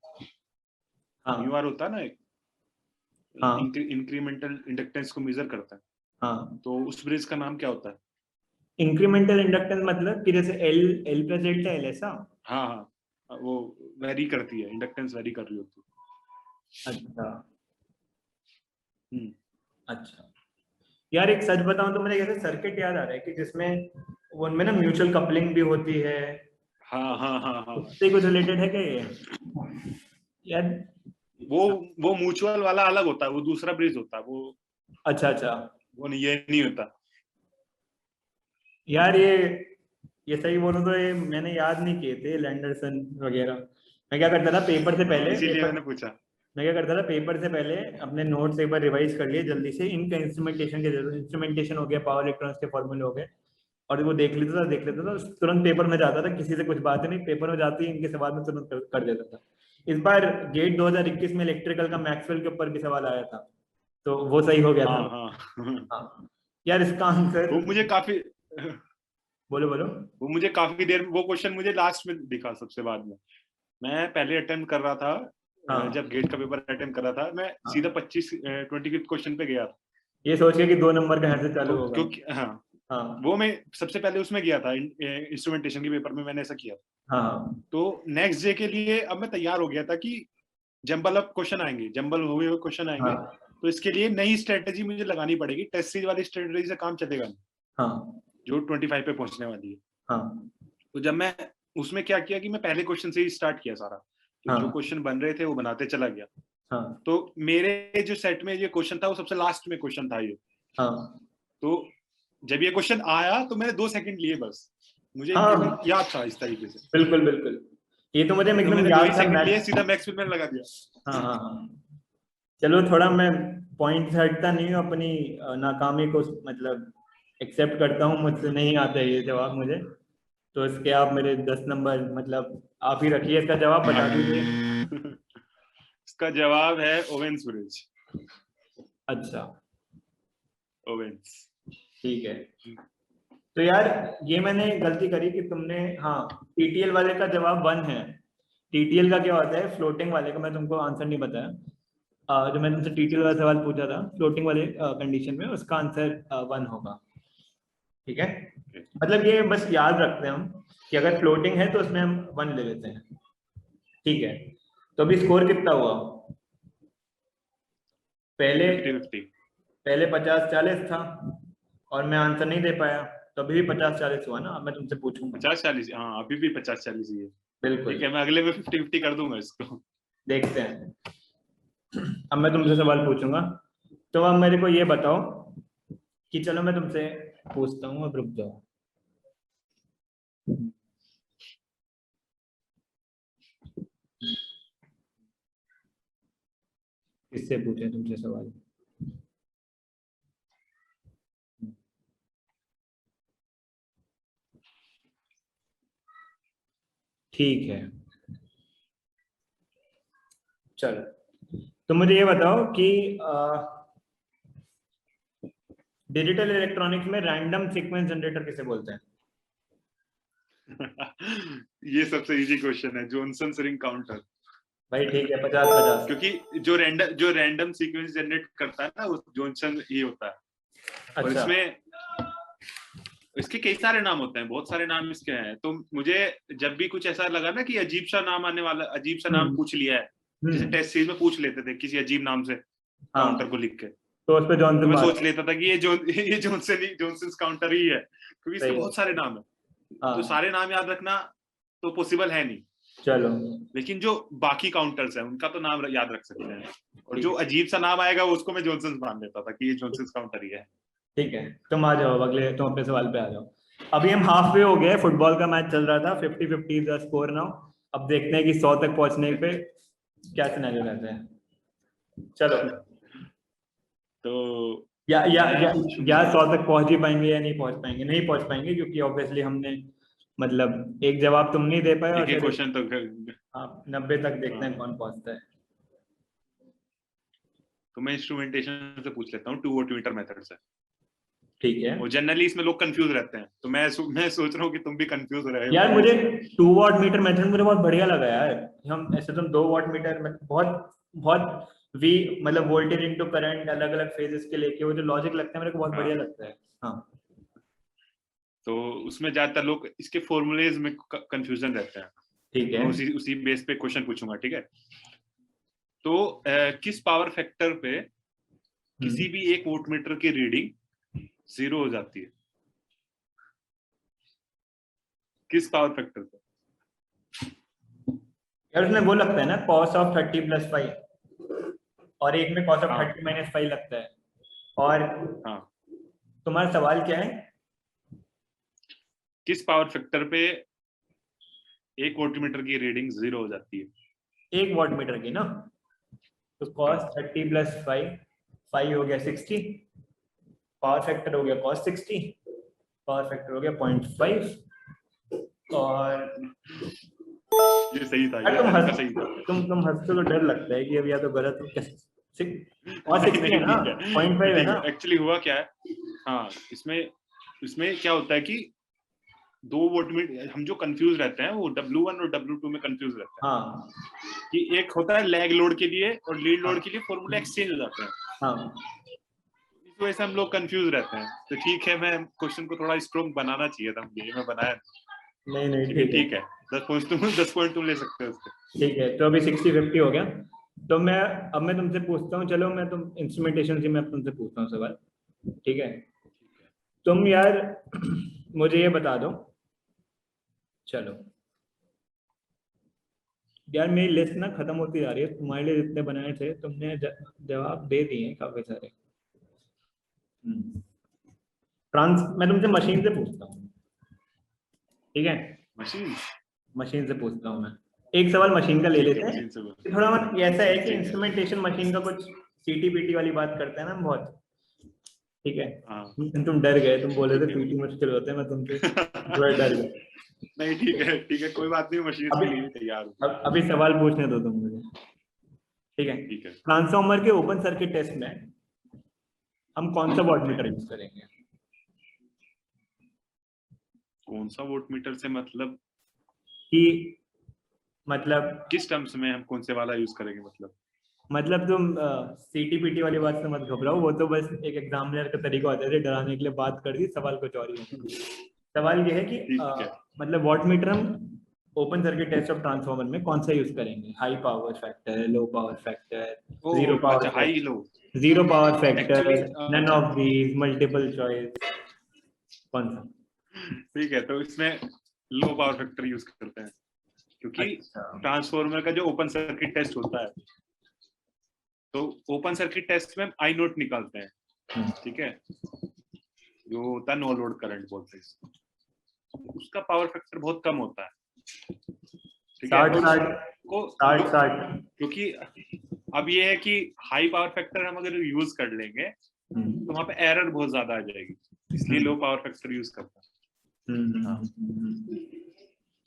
न्यूआर होता है ना एक, इंक्रीमेंटल इंडक्टेंस को मेजर करता है, तो उस ब्रिज का नाम क्या होता है? इंक्रीमेंटल इंडक्टेंस मतलब कि जैसे एल प्लस डेल्टा एल, ऐसा? हाँ, वो वेरी करती है, इंडक्टेंस वेरी कर रही होती है। अच्छा यार, एक सच बताऊं तो मुझे जैसे सर्किट याद आ रहा है कि जिसमें वो उनमें ना म्यूचुअल कपलिंग भी होती है। हाँ। उससे कुछ रिलेटेड है क्या ये यार? वो म्यूचुअल वाला अलग होता है, वो दूसरा ब्रिज होता है वो। अच्छा, वो ये नहीं होता यार। ये सही बोलूं तो ये मैंने याद नहीं किए थे लैंडरसन वगैरह। मैं क्या करता था पेपर से पहले, इसीलिए मैंने पूछा। मैं क्या करता था पेपर से पहले अपने नोट्स एक बार रिवाइज कर लिए जल्दी से, इनका इंस्ट्रूमेंटेशन के जरूरत, इंस्ट्रूमेंटेशन हो गया, पावर इलेक्ट्रॉनिक्स के फॉर्मूले हो गए, और वो देख लेता था, तुरंत पेपर में जाता था, किसी से कुछ बात नहीं, पेपर में जाती इनके सवाल में तुरंत कर देता था। इस बार गेट 2021 में इलेक्ट्रिकल का मैक्सवेल के ऊपर भी सवाल आया था, तो वो सही हो गया था। हाँ यार, इसका आंसर वो मुझे काफी बोलो। वो मुझे काफी देर, वो क्वेश्चन मुझे लास्ट में दिखा, सबसे बाद में। मैं पहले अटेम्प्ट कर रहा था, जब गेट का पेपर अटेम्प्ट कर रहा था, मैं सीधा 25 क्वेश्चन पे गया था, ये सोच के कि 2 नंबर का यहाँ से चालू होगा। क्योंकि वो मैं सबसे पहले उसमें गया था, इंस्ट्रूमेंटेशन के पेपर में मैंने ऐसा किया था। तो नेक्स्ट डे के लिए अब मैं तैयार हो गया था कि जंबल अप क्वेश्चन आएंगे, जंबल हुए हुए क्वेश्चन आएंगे, तो इसके लिए नई स्ट्रेटेजी मुझे लगानी पड़ेगी, टेस्ट सीरीज वाली स्ट्रेटेजी से काम चलेगा नहीं, जो 25 पे पहुंचने वाली है। तो जब मैं उसमें क्या किया कि मैं पहले क्वेश्चन से ही स्टार्ट किया सारा, तो जो क्वेश्चन बन रहे थे वो बनाते चला गया। तो मेरे जो सेट में ये क्वेश्चन था वो सबसे लास्ट में क्वेश्चन था ये। तो जब ये क्वेश्चन आया तो मैंने 2 सेकंड लिए बस, मुझे याद था इस तरीके से। बिल्कुल बिल्कुल, ये तो मुझे एकदम मैंने याद 2 था। सेकंड लिए, सीधा मैक्स में लगा दिया। हाँ, चलो थोड़ा मैं पॉइंट से हटता नहीं हूँ, अपनी नाकामी को मतलब एक्सेप्ट करता हूँ, मुझसे नहीं आता है ये जवाब मुझे, तो इसके आप मेरे 10 नंबर मतलब आप ही रखिए, इसका जवाब बता दीजिए। इसका जवाब है ओवेंस ब्रिज। अच्छा, ओवेंस, ठीक है। तो यार ये मैंने गलती करी कि तुमने, हाँ टीटीएल वाले का जवाब 1 है। टीटीएल का क्या होता है, फ्लोटिंग वाले का मैं तुमको आंसर नहीं बताया। जो मैंने तुमसे टीटीएल वाला सवाल पूछा था फ्लोटिंग वाले कंडीशन में, उसका आंसर 1 होगा। ठीक है, मतलब ये बस याद रखते हैं हम कि अगर फ्लोटिंग है तो उसमें हम 1 ले लेते हैं। ठीक है, तो अभी स्कोर कितना हुआ? पहले 50-40 था और मैं आंसर नहीं दे पाया, तो अभी भी 50-40 हुआ ना। अब मैं तुमसे पूछूंगा 50-40। हाँ, अभी भी 50-40 ही है। बिल्कुल, ठीक है, मैं अगले में 50-50 कर दूंगा इसको। देखते हैं। अब मैं तुमसे सवाल पूछूंगा, तो अब मेरे को ये बताओ कि, चलो मैं तुमसे पूछता हूँ, अब रुक जाओ। किससे पूछे तुमसे सवाल? ठीक है, चलो तो मुझे ये बताओ कि डिजिटल इलेक्ट्रॉनिक्स में रैंडम सीक्वेंस जनरेटर किसे बोलते हैं? ये सबसे इजी क्वेश्चन है, जॉनसन रिंग काउंटर। भाई ठीक है, 50-50। क्योंकि जो रैंडम सीक्वेंस जनरेट करता है ना, वो जॉनसन ही होता है। अच्छा। और इसमें इसके कई सारे नाम होते हैं, बहुत सारे नाम इसके हैं। तो मुझे जब भी कुछ ऐसा लगा ना कि अजीब सा नाम आने वाला, अजीब सा नाम पूछ लिया है, जैसे टेस्ट सीरीज में पूछ लेते थे किसी अजीब नाम से काउंटर को लिख के, तो उस पे जॉनसन, मैं सोच लेता था कि ये जॉनसन काउंटर ही है, क्योंकि इसके बहुत सारे नाम है। तो सारे नाम याद रखना तो पॉसिबल है नहीं। चलो, लेकिन जो बाकी काउंटर्स हैं उनका तो नाम याद रख सकते हैं, और जो अजीब सा नाम आएगा उसको मैं जॉनसन मान लेता था कि ये जॉनसन काउंटर ही है। ठीक है, तुम आ जाओ अगले, तुम अपने सवाल पे आ जाओ। अभी हम हाफ वे हो गए, फुटबॉल का मैच चल रहा था, 50-50 द स्कोर नाउ। अब देखते हैं कि 100 तक पहुंचने पे क्या सिनेरियो रहते हैं। चलो, तो या 100 तक पहुंच ही पाएंगे या नहीं पहुंच पाएंगे? नहीं पहुंच पाएंगे, क्योंकि ऑब्वियसली हमने मतलब एक जवाब तुम नहीं दे पाए, और क्वेश्चन तो 90 तक देखते हैं कौन पहुंचता है। तो मैं इंस्ट्रूमेंटेशन से पूछ लेता हूँ, 2 वोल्टमीटर मेथड से। ठीक है, और जनरली इसमें लोग कंफ्यूज रहते हैं, तो मैं सोच रहा हूँ कि तुम भी कंफ्यूज रहे हो। यार मुझे 2 वॉट मीटर मेथड मुझे बहुत बढ़िया लगा यार। हम ऐसे तुम 2 वॉट मीटर में बहुत बहुत वी मतलब वोल्टेज इनटू करंट अलग अलग फेजेस के लेके वो जो लॉजिक लगता है मेरे को बहुत बढ़िया लगता है। हाँ, तो उसमें ज्यादातर लोग इसके फॉर्मूलेज में कंफ्यूजन रहते हैं। ठीक है, तो उसी बेस पे क्वेश्चन पूछूंगा, ठीक है? तो किस पावर फैक्टर पे किसी भी एक वोल्टमीटर की रीडिंग 0 हो जाती है? किस पावर फैक्टर पे? यार उसमें वो लगता है ना, cos ऑफ 30 + 5, और एक में cos ऑफ 30 - 5 लगता है। और तुम्हारा सवाल क्या है? किस पावर फैक्टर पे एक वोल्टमीटर की रीडिंग 0 हो जाती है? एक वॉट मीटर की ना, तो cos 30 + 5, 5 हो गया 60, पावर फैक्टर हो गया cos 60, पावर फैक्टर हो गया 0.5। और ये सही था, ये तरीका सही था। तुम हंसते तो डर लगता है कि अब या तो गलत हो कैसे। और 60 है ना, 0.5 है ना। एक्चुअली हुआ क्या है, हाँ, इसमें क्या होता है कि 2 वोल्टमीटर हम जो कंफ्यूज रहते हैं वो W1 और W2 में कंफ्यूज रहते हैं। हाँ, कि एक होता है लैग लोड के लिए और लीड लोड के लिए फॉर्मूला एक्सचेंज हो जाते हैं। हाँ, इस वजह से हम लोग कंफ्यूज रहते हैं। तो ठीक है, मैं क्वेश्चन को थोड़ा स्ट्रॉन्ग बनाना चाहिए था मुझे, मैं बनाया नहीं ठीक है। 10 पॉइंट तुम ले सकते हो उसके। ठीक है, तो अभी 60-50 हो गया। तो अब मैं तुमसे पूछता हूँ, चलो मैं तुम इंस्ट्रूमेंटेशन से मैं तुमसे पूछता हूँ सवाल, ठीक है? तुम यार मुझे ये बता दो, चलो यार मेरी लिस्ट ना खत्म होती जा रही है, तुम्हारे लिए जितने बनाए थे तुमने जवाब दे दिए हैं काफी सारे। मैं तुमसे मशीन से पूछता हूँ, ठीक है? मशीन से पूछता हूँ मैं, एक सवाल मशीन का ले लेते हैं। थोड़ा ऐसा है कि इंस्ट्रूमेंटेशन मशीन का कुछ सीटी पीटी वाली बात करते हैं ना हम बहुत, ठीक है? तुम डर गए, तुम बोले थे पीटी मुश्किल होते हैं, मैं तुमसे थोड़ा डर गया। नहीं ठीक है कोई बात नहीं, मशीन के लिए तैयार हूं। अभी सवाल पूछने दो तुम मुझे, ठीक है? ट्रांसफार्मर के ओपन सर्किट टेस्ट में हम कौन सा वोल्टमीटर यूज करेंगे? कौन सा वोल्टमीटर से मतलब कि मतलब किस टर्म्स में हम कौन से वाला यूज करेंगे? मतलब तुम सीटी पीटी वाली बात से मत घबराओ, वो तो बस एक एग्जामिनर का तरीका होता है डराने के लिए, बात कर दी, सवाल कुछ और ही है। सवाल ये है कि मतलब वॉटमीटर हम open circuit test of transformer में कौन सा यूज करेंगे? High power factor, low power factor, zero power, high low, zero power factor, none of these, multiple choice, कौन सा? ठीक है, तो इसमें लो पावर फैक्टर यूज करते हैं, क्योंकि ट्रांसफार्मर का जो ओपन सर्किट टेस्ट होता है, तो ओपन सर्किट टेस्ट में आई नोट निकालते हैं, ठीक है? जो होता है नो लोड करंट बोलते हैं, उसका पावर फैक्टर बहुत कम होता है, ठीक है? 60 क्योंकि अब ये है कि हाई पावर फैक्टर हम अगर यूज कर लेंगे तो वहां पे एरर बहुत ज्यादा आ जाएगी, इसलिए लो पावर फैक्टर यूज करता है।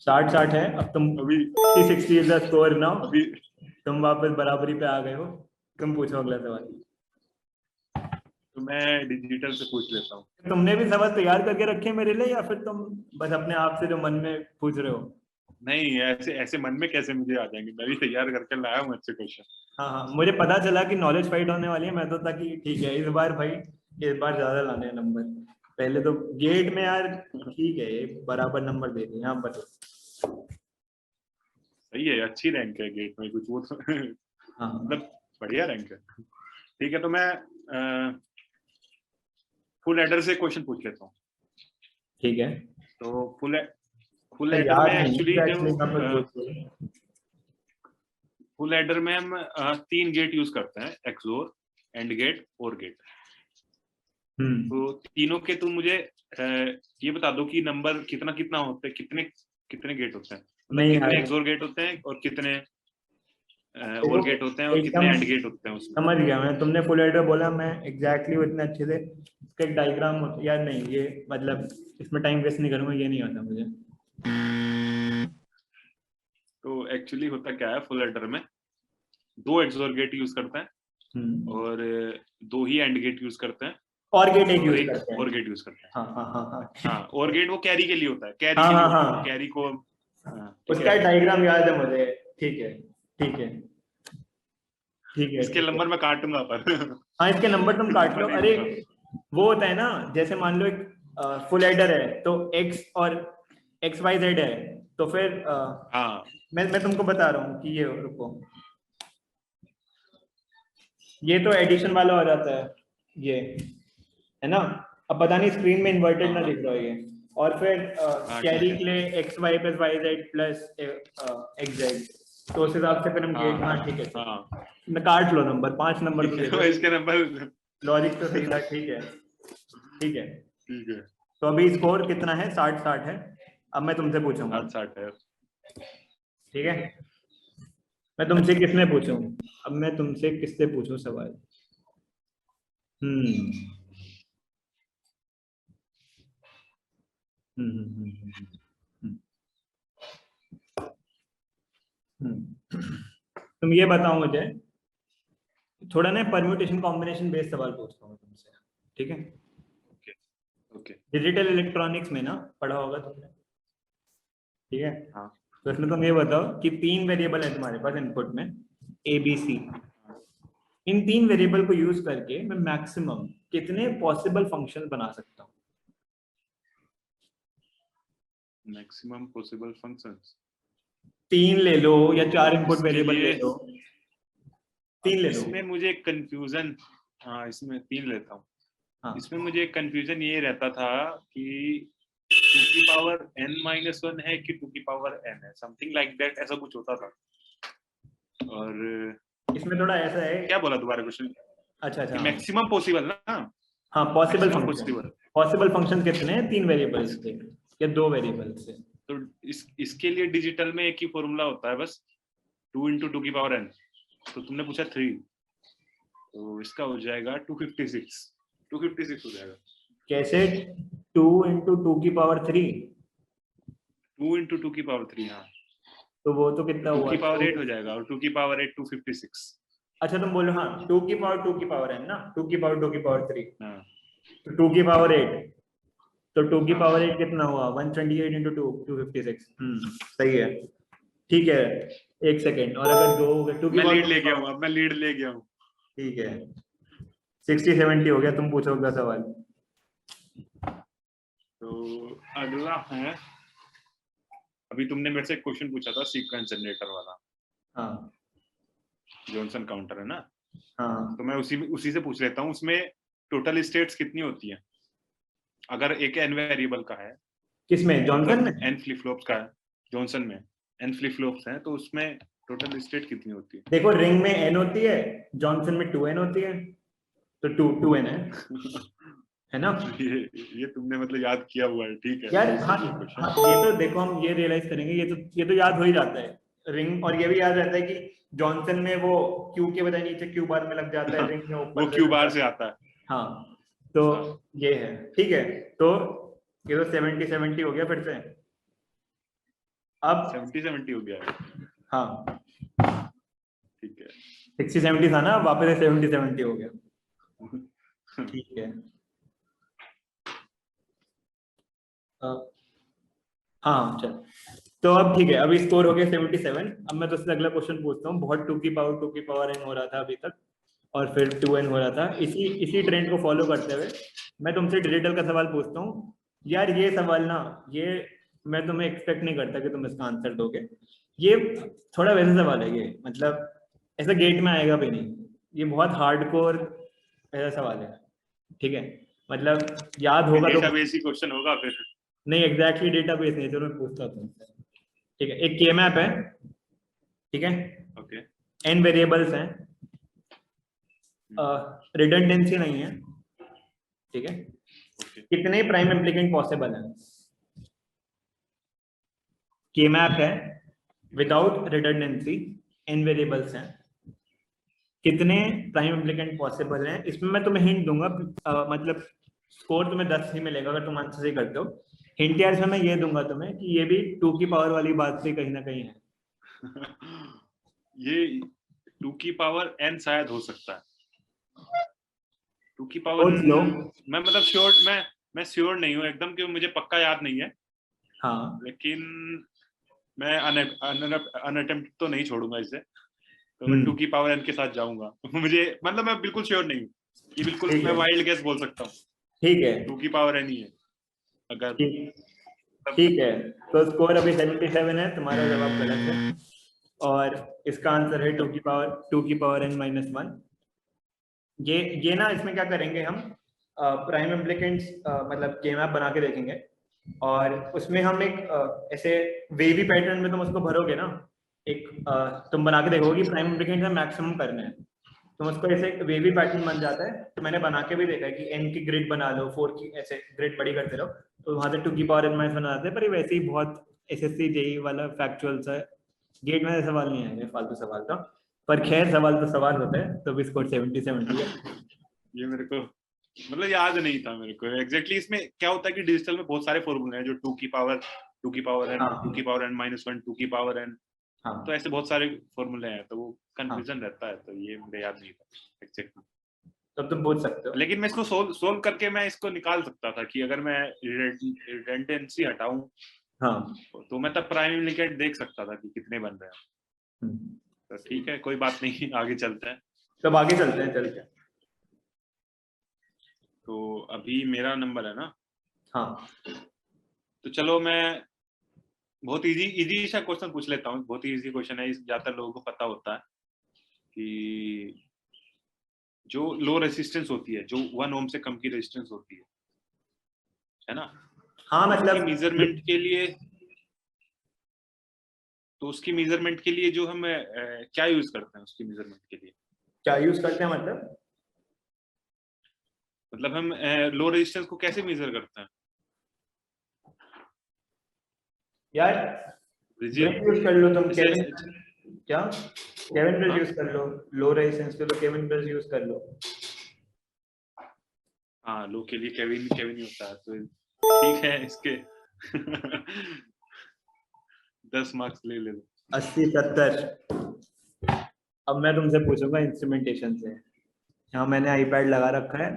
60 है। अब तुम अभी 60 इज द स्कोर नाउ, अभी तुम वापस बराबरी पे आ गए हो। तुम पूछो अगला सवाल। तो मैं डिजिटल से पूछ लेता हूँ। तुमने भी सवाल तैयार करके रखे मेरे लिए, या फिर तुम बस अपने आप से जो मन में पूछ रहे हो? नहीं, ऐसे मन में कैसे मुझे आ जाएंगे, मैं भी तैयार करके लाया हूँ अच्छे क्वेश्चन। हाँ, मुझे पता चला कि नॉलेज फाइट होने वाली है, मैं तो था कि ठीक है इस बार भाई, इस बार ज्यादा लाने हैं नंबर। पहले तो गेट में यार ठीक है बराबर नंबर दे दिए, हाँ बताओ। सही है, अच्छी रैंक है गेट में, कुछ वो तो मतलब बढ़िया रैंक है। ठीक है, तो मैं फुल एडर से क्वेश्चन पूछ लेता हूँ। ठीक है, तो फुल एडर में एक्चुअली फुल एडर में हम 3 गेट यूज करते हैं, एक्सोर, एंड गेट और गेट। तो तीनों के तुम मुझे ये बता दो कि नंबर कितना कितना होते हैं, कितने गेट होते हैं, मतलब कितने एक्सोर गेट होते हैं और कितने और गेट होते हैं और कितने एंड गेट होते हैं उसमें। समझ गया मैं, तुमने फुल एडर बोला, मैं एग्जैक्टली उतने अच्छे से इसका एक डायग्राम यार नहीं, ये मतलब इसमें टाइम वेस्ट नहीं करूंगा, ये नहीं आता मुझे। तो एक्चुअली होता क्या है, फुल एडर में 2 एक्सोर गेट यूज करते हैं और 2 ही एंड गेट यूज करते हैं, और गेट एक यूज करते हैं, और गेट यूज करते हैं। हाँ, और गेट वो कैरी के लिए होता है, कैरी के लिए होता है, कैरी को उसका डायग्राम याद है मुझे। ठीक है ठीक है ठीक है, इसके नंबर मैं काटूंगा पर हाँ इसके नंबर तुम काट लो। अरे वो होता है ना, जैसे मान लो एक फुल एडर है तो x और XYZ है, तो फिर हाँ मैं तुमको बता रहा हूँ कि ये रुको, ये तो एडिशन वाला हो जाता है, ये है ना? अब पता नहीं स्क्रीन में इन्वर्टेड ना लिख रहा है ये, और फिर कैरी के लिए XY + YZ + XZ, तो उस हिसाब से फिर हम गेट। हाँ ठीक है, मैं काट लो नंबर, 5 नंबर तो दे दो, इसके नंबर लॉजिक तो सही था। ठीक है ठीक है ठीक है, तो अभी स्कोर कितना है? 60 है। अब मैं तुमसे पूछूंगा। 60 है, ठीक है, मैं तुमसे किसमें पूछूं? अब मैं तुमसे किससे पूछूं सवाल? तुम ये बताओ मुझे, थोड़ा ना परम्यूटेशन कॉम्बिनेशन बेस्ड सवाल पूछता हूँ तुमसे, ठीक है? ओके। डिजिटल इलेक्ट्रॉनिक्स में ना पढ़ा होगा तुमने, ठीक है? हाँ। तो इसमें तुम ये बताओ कि 3 वेरिएबल है तुम्हारे पास इनपुट में, ABC। इन 3 वेरिएबल को यूज करके मैं मैक्सिमम कितने पॉसिबल फंक्शन बना सकता हूँ? मैक्सिमम पॉसिबल फंक्शंस 3 ले लो या 4 इनपुट वेरिएबल ले लो, 3 ले लो। इसमें मुझे कंफ्यूजन, हाँ इसमें 3 लेता हूँ। इसमें मुझे कंफ्यूजन ये रहता था कि 2 की पावर n-1 है कि 2 की पावर n है, समथिंग लाइक दैट, ऐसा कुछ होता था। और इसमें थोड़ा ऐसा है, क्या बोला दोबारा क्वेश्चन? अच्छा मैक्सिमम पॉसिबल ना? हाँ, possible maximum function, possible। Possible function कितने हैं? 3 वेरिएबल्स से या 2 वेरिएबल्स से। तो इसके लिए डिजिटल में एक ही फॉर्मूला होता है बस, 2 × 2 की पावर n। तो तुमने पूछा 3, तो इसका हो जाएगा 256 हो जाएगा। कैसे? 2 × 2 की पावर 3? 2 × 2 की पावर 3, हाँ। तो वो तो कितना 2 हुआ? की पावर 8 हो जाएगा, और 2 की पावर 8 256। अच्छा तुम बोलो, हाँ 2 की पावर 2 की पावर है ना, 2 की पावर 2 की पावर 3, हाँ तो 2 की पावर 8, तो 2 की हाँ पावर 8 कितना हुआ? 128 × 2 256। सही है, ठीक है। एक सेकेंड, और अगर 2 2 की मैं लीड पावर ले गया हूँ, अब मैं लीड ले गया हूँ। ठीक है, 60-70 हो गया। तुम पूछो अगला सवाल। तो अगला है, अभी तुमने मेरे से एक क्वेश्चन पूछा था सीक्वेंस जनरेटर वाला। हाँ जॉनसन काउंटर है ना? हाँ, तो मैं उसी से पूछ लेता हूँ, उसमें टोटल स्टेट्स कितनी होती है अगर एक n वेरिएबल का है? किसमें? जॉनसन में? n फ्लिप फ्लॉप्स का है, जॉनसन में n फ्लिप फ्लॉप्स हैं, तो उसमें टोटल स्टेट कितनी होती है? देखो, रिंग में n होती है, जॉनसन में 2n होती है, तो 2n है ना? ये तुमने मतलब याद किया हुआ है, ठीक है। यार ये हाँ सही है हाँ, क्वेश्चन। ये तो देखो हम ये रियलाइज करेंगे, ये तो याद हो ही जाता है रिंग, और ये भी याद रहता है कि जॉनसन में वो क्यू के बजाय नीचे क्यू बार में लग जाता है, रिंग में वो ऊपर से क्यू लग बार जाता से है। आता है। हाँ, तो हाँ ये है, ठीक है। तो ये तो 70-70 हो गया फिर से। अब 70 हो गया है, हाँ, ठीक है। 60-70 था ना, वापस 70-70 हो गया, ठीक है। अब हाँ चल, तो अब ठीक है, अभी स्कोर हो गया 77। अब मैं तुझसे अगला क्वेश्चन पूछता हूँ। बहुत 2 की पावर n हो रहा था अभी तक, और फिर 2n हो रहा था। इसी ट्रेंड को फॉलो करते हुए मैं तुमसे डिजिटल का सवाल पूछता हूँ। यार ये सवाल ना, ये मैं तुम्हें एक्सपेक्ट नहीं करता कि तुम इसका आंसर दोगे। ये थोड़ा वैसा सवाल है, ये मतलब ऐसा गेट में आएगा भी नहीं, ये बहुत हार्डकोर ऐसा सवाल है, ठीक है। मतलब याद होगा तो, डेटाबेस ही क्वेश्चन होगा फिर। नहीं एग्जैक्टली डेटाबेस नहीं, चलो मैं पूछता हूँ तुमसे, ठीक है। एक के मैप है, ठीक है, ओके, n वेरिएबल्स हैं, रिडंडेंसी नहीं है, ठीक है। कितने प्राइम इम्प्लीकेंट पॉसिबल हैं? के मैप है, विदाउट रिडंडेंसी, n वेरिएबल्स हैं, कितने प्राइम इम्प्लीकेंट पॉसिबल हैं? इसमें मैं तुम्हें हिंट दूंगा, मतलब स्कोर तुम्हें 10 ही मिलेगा अगर तुम आंसर सही करते हो। हिंट यार इसमें मैं ये दूंगा तुम्हें कि ये भी 2 की पावर वाली बात से कहीं ना कहीं है। ये 2 की पावर n शायद हो सकता है। 2 की पावर सोच लो। मैं मतलब श्योर, मैं श्योर नहीं हूँ एकदम, क्योंकि मुझे पक्का याद नहीं है। हाँ, लेकिन मैं अनअटेम्प्ट तो नहीं छोड़ूंगा इसे, तो मैं 2 की पावर n के साथ जाऊंगा। मुझे मतलब मैं बिल्कुल श्योर नहीं हूँ, ये बिल्कुल ठीक मैं है, वाइल्ड गेस बोल सकता हूँ। ठीक है, 2 की पावर n ही है अगर ठीक है। तो स्कोर अभी 77 है, तुम्हारा जवाब गलत है, और इसका आंसर है 2 की पावर n - 1। ये ना, इसमें क्या करेंगे हम, प्राइम इम्प्लीकेंट्स मतलब के मैप बना के देखेंगे, और उसमें हम एक ऐसे वेवी पैटर्न में तुम उसको भरोगे ना, एक तुम बना के देखोगे कि प्राइम इम्प्लीकेंट्स मैक्सिमम करने हैं, तुम उसको ऐसे वेवी पैटर्न बन जाता है। तो मैंने बना के भी देखा है कि n की ग्रिड बना लो, 4 की ऐसे ग्रिड बड़ी करते रहो, तो वहां से 2 की पावर n - 1 बनाते हैं। पर ये वैसे ही बहुत एसएससी जेई वाला फैक्चुअल्स है, गेट में सवाल नहीं आएंगे, फालतू सवाल था। पर खैर, सवाल तो सवाल होता है, तो भी स्कोर 70-70 है। ये मेरे को मतलब याद नहीं था मेरे को एग्जैक्टली। इसमें क्या होता है कि डिजिटल में बहुत सारे फॉर्मूले हैं, जो 2 की पावर n, हाँ 2 की पावर n - 1, 2 की पावर n, हाँ, तो ऐसे बहुत सारे फॉर्मूले हैं, तो वो कंफ्यूजन रहता है, तो ये मुझे याद नहीं था एग्जैक्टली। तो तुम पूछ सकते हो। लेकिन मैं इसको सोल्व करके मैं इसको निकाल सकता था कि अगर मैं रिडंडेंसी हटाऊं, हाँ, तो मैं तब प्राइम इम्प्लीकेंट देख सकता था कि कितने बन रहे हैं। तो ठीक है, कोई बात नहीं, आगे चलते हैं। तब आगे चलते हैं, चलते हैं। तो अभी मेरा नंबर है ना? हाँ, तो चलो मैं बहुत इजी सा क्वेश्चन पूछ लेता हूँ। बहुत ही इजी क्वेश्चन है, ज्यादातर लोगों को पता होता है कि जो लो रेजिस्टेंस होती है, जो 1 ओम से कम की रेजिस्टेंस होती है ना, हाँ, उसकी मतलब मेजरमेंट के लिए तो उसकी मेजरमेंट के लिए जो हम क्या यूज करते हैं उसकी मेजरमेंट के लिए? क्या यूज करते हैं मतलब हम लो रेजिस्टेंस को कैसे मेजर करते हैं यार? यूज कर लो तुम जैसे क्या केविन ब्रिज यूज कर लो, लो रेजिस्टेंस पे तो केविन ब्रिज यूज कर लो। हाँ, लो के लिए केविन ही होता है, तो ठीक है इसके 10 मार्क्स ले लो। 80 70। अब मैं तुमसे पूछूंगा इंस्ट्रूमेंटेशन से। यहाँ मैंने आईपैड लगा रखा है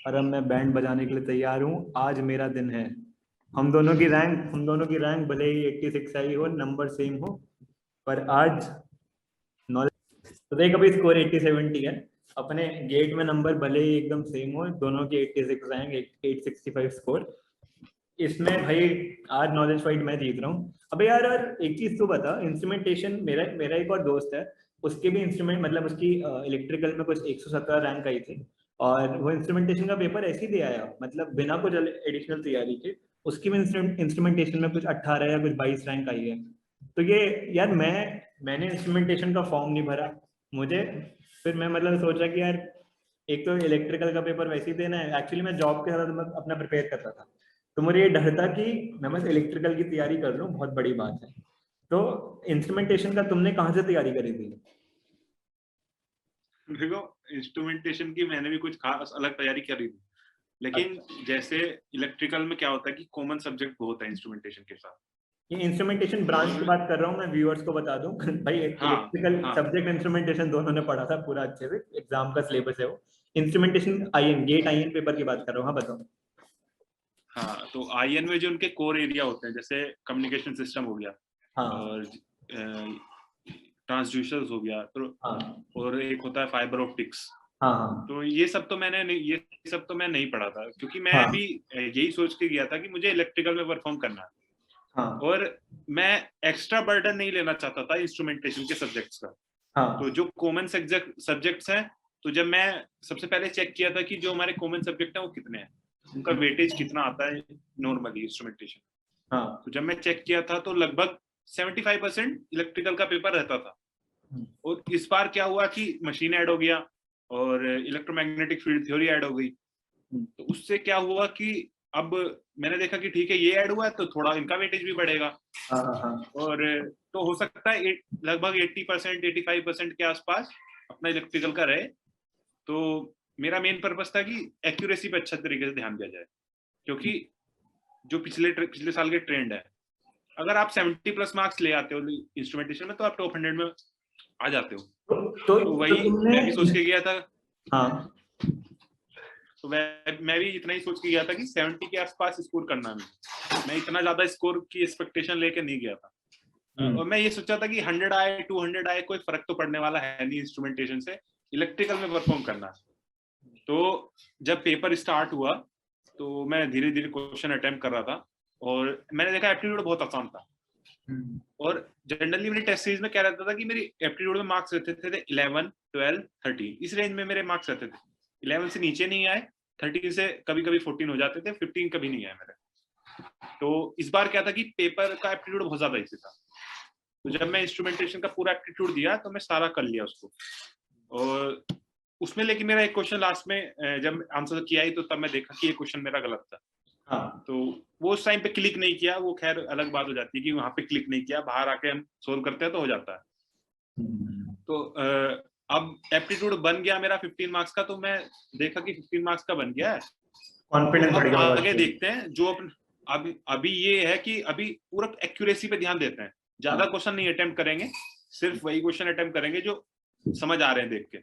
और अब मैं बैंड बजाने के लिए तैयार हूँ। आज मेरा दिन है। हम दोनों की रैंक भले ही 86 आई हो, नंबर सेम हो, पर आज नॉलेज तो देख, अभी स्कोर 80-70 है। अपने गेट में नंबर भले ही एकदम सेम हो, दोनों के 86 आएंगे, 865 स्कोर। इसमें भाई आज नॉलेज फाइट मैं जीत रहा हूँ। अबे यार एक चीज तो बता, इंस्ट्रूमेंटेशन मेरा एक और दोस्त है, उसके भी इंस्ट्रूमेंट मतलब उसकी इलेक्ट्रिकल में कुछ 117 रैंक आई थी, और वो इंस्ट्रूमेंटेशन का पेपर ऐसे ही दे आया, मतलब बिना कुछ एडिशनल तैयारी के। उसकी भी इंस्ट्रूमेंटेशन में कुछ 18 या कुछ 22 रैंक आई है। तो ये यार मैंने इंस्ट्रूमेंटेशन का फॉर्म नहीं भरा, मुझे फिर मैं मतलब सोचा कि यार एक तो इलेक्ट्रिकल का पेपर वैसे ही देना है। एक्चुअली मैं जॉब के साथ अपना प्रिपेयर करता था, तो मुझे ये डर था कि मैं बस इलेक्ट्रिकल की तैयारी कर लूं, बहुत बड़ी बात है। तो इंस्ट्रूमेंटेशन का तुमने कहाँ से तैयारी करी थी? देखो, इंस्ट्रूमेंटेशन की मैंने भी कुछ खास अलग तैयारी करी थी, लेकिन जैसे इलेक्ट्रिकल में क्या होता है कि कॉमन सब्जेक्ट बहुत है इंस्ट्रूमेंटेशन के साथ। ये इंस्ट्रूमेंटेशन ब्रांच की बात कर रहा हूँ मैं, व्यूअर्स को बता दूं भाई, इलेक्ट्रिकल सब्जेक्ट इंस्ट्रूमेंटेशन दोनों ने पढ़ा था पूरा अच्छे से, एग्जाम का सिलेबस है वो। Instrumentation IN, GATE IN paper की बात कर रहा हूँ। हाँ बताओ। हाँ, तो आईएन में जो उनके कोर एरिया होते हैं, जैसे कम्युनिकेशन सिस्टम हो गया, और ट्रांसड्यूसर्स हो गया, तो और एक होता है फाइबर ऑप्टिक्स। तो ये सब तो मैं नहीं पढ़ा था, क्योंकि मैं भी यही सोच के गया था कि मुझे इलेक्ट्रिकल में परफॉर्म करना है, और मैं एक्स्ट्रा बर्डन नहीं लेना चाहता था इंस्ट्रूमेंटेशन के सब्जेक्ट्स का। तो जो कॉमन सब्जेक्ट्स हैं, तो जब मैं सबसे पहले चेक किया था कि जो हमारे कॉमन सब्जेक्ट हैं वो कितने हैं, उनका वेटेज कितना आता है नॉर्मली इंस्ट्रूमेंटेशन। तो जब मैं चेक किया था तो लगभग 75% इलेक्ट्रिकल का पेपर रहता था। और इस बार क्या हुआ कि मशीन ऐड हो गया और इलेक्ट्रोमैग्नेटिक फील्ड थ्योरी ऐड हो गई। तो उससे क्या हुआ कि अब मैंने देखा कि ठीक है, ये ऐड हुआ है तो थोड़ा इनका वेटेज भी बढ़ेगा। और तो हो सकता है लगभग 80% 85% के आसपास अपना इलेक्ट्रिकल का रहे। तो मेरा मेन पर्पस था कि एक्यूरेसी पे अच्छा तरीके से ध्यान दिया जाए, क्योंकि जो पिछले साल के ट्रेंड है, अगर आप 70+ मार्क्स ले आते हो इंस्ट्रूमेंटेशन में तो आप टॉप 100 में आ जाते हो। तो वही मैं भी सोच के गया था। तो मैं भी इतना ही सोच के गया था कि 70 के आसपास स्कोर करना है। मैं इतना ज्यादा स्कोर की एक्सपेक्टेशन लेके नहीं गया था। और मैं ये सोचा था कि 100 आए 200 आए कोई फर्क तो पड़ने वाला है नहीं इंस्ट्रूमेंटेशन से, इलेक्ट्रिकल में परफॉर्म करना है। तो जब पेपर स्टार्ट हुआ तो मैं धीरे धीरे क्वेश्चन अटेम्प्ट कर रहा था, और मैंने देखा एप्टीट्यूड बहुत आसान था। और जनरली मेरी टेस्ट सीरीज में क्या रहता था कि मेरी एप्टीट्यूड में मार्क्स रहते थे 11, 12, 13, इस रेंज में मेरे मार्क्स रहते थे। 11 से नीचे नहीं आए, 13 से कभी कभी 14 हो जाते थे, 15 कभी नहीं आए मेरे। तो इस बार क्या था कि पेपर का एप्टीट्यूड बहुत ज्यादा इजी था। तो जब मैं इंस्ट्रूमेंटेशन का पूरा एप्टीट्यूड दिया तो मैं सारा कर लिया उसको। और उसमें लेकिन मेरा एक क्वेश्चन लास्ट में जब आंसर किया ही तो तब मैं देखा कि ये क्वेश्चन मेरा गलत था। तो वो उस टाइम पे क्लिक नहीं किया, वो खैर अलग बात हो जाती है कि वहां पे क्लिक नहीं किया, बाहर आके हम सोल्व करते हैं तो हो जाता है। तो अब एप्टीट्यूड बन गया मेरा 15 मार्क्स का, तो मैं देखा कि 15 मार्क्स का बन गया है, कॉन्फिडेंस बढ़ गया। आगे देखते हैं जो अभी ये है कि अभी पूरा एक्यूरेसी पे ध्यान देते हैं, ज्यादा क्वेश्चन नहीं अटेम्प्ट करेंगे, सिर्फ वही क्वेश्चन अटेम्प्ट करेंगे जो समझ आ रहे हैं देख के।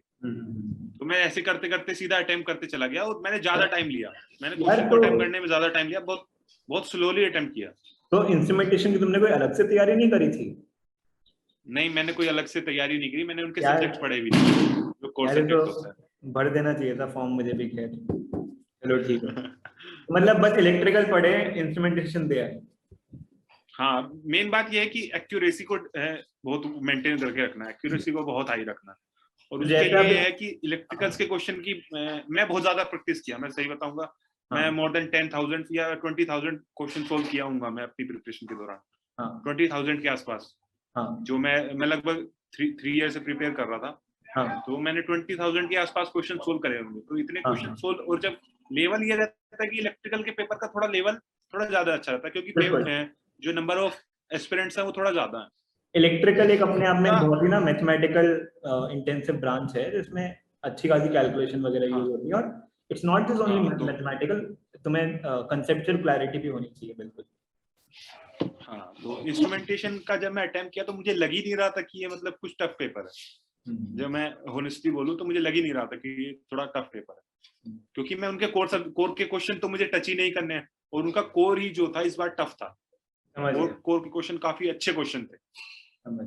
तो मैं ऐसे करते करते सीधा अटेम्प्ट करते चला गया, और मैंने ज्यादा टाइम लिया, मैंने क्वेश्चन को अटेम्प्ट करने में ज्यादा टाइम लिया, बहुत स्लोली अटेम्प्ट किया। तो इंस्ट्रूमेंटेशन की तुमने कोई अलग से तैयारी नहीं करी थी? नहीं, मैंने कोई अलग से तैयारी नहीं करी, मैंने उनके सब्जेक्ट्स पढ़े भी नहीं जो कोर सब्जेक्ट होता है। भर देना चाहिए था फॉर्म मुझे भी, खैर चलो ठीक है। मतलब बस इलेक्ट्रिकल पढ़े, इंस्ट्रूमेंटेशन दिया है। हाँ, मेन बात यह है कि एक्यूरेसी को बहुत मेंटेन करके रखना, एक्यूरेसी को बहुत हाई रखना। और उसके लिए है कि इलेक्ट्रिकल्स के क्वेश्चन की मैं बहुत ज्यादा प्रैक्टिस किया, मैं सही बताऊंगा। मैं मोर देन 10,000 या 20,000 क्वेश्चन सोल्व किया हूँ मैं अपनी प्रिपरेशन के दौरान। 20,000 के आसपास। हाँ, जो मैं लगभग 3 ईयर से प्रिपेयर कर रहा था। हाँ, तो मैंने 20,000 के आसपास क्वेश्चन सोल्व करे होंगे। तो इतने हाँ, क्वेश्चन सोल्व, और जब लेवल ये रहता है कि इलेक्ट्रिकल के पेपर का थोड़ा लेवल थोड़ा ज्यादा अच्छा रहता है, क्योंकि जो नंबर ऑफ एस्पिरेंट्स है वो थोड़ा ज्यादा है। इलेक्ट्रिकल एक अपने आप में बहुत ही ना मैथमेटिकल इंटेंसिव ब्रांच है, जिसमें अच्छी खासी कैलकुलेशन वगैरह यूज होती है, और it's not just only mathematical, तुम्हें कंसेप्चुअल क्लैरिटी भी होनी चाहिए। बिल्कुल। हाँ, तो इंस्ट्रूमेंटेशन का जब मैं अटेम्प्ट किया तो मुझे लग ही नहीं रहा था कि ये मतलब कुछ टफ पेपर है। जब मैं होनेस्टली बोलूं तो मुझे लग ही नहीं रहा था कि ये थोड़ा टफ पेपर है, क्योंकि मैं उनके कोर के क्वेश्चन तो मुझे टच ही नहीं करने हैं, और उनका कोर ही जो था इस बार टफ था। कोर के क्वेश्चन काफी अच्छे क्वेश्चन थे।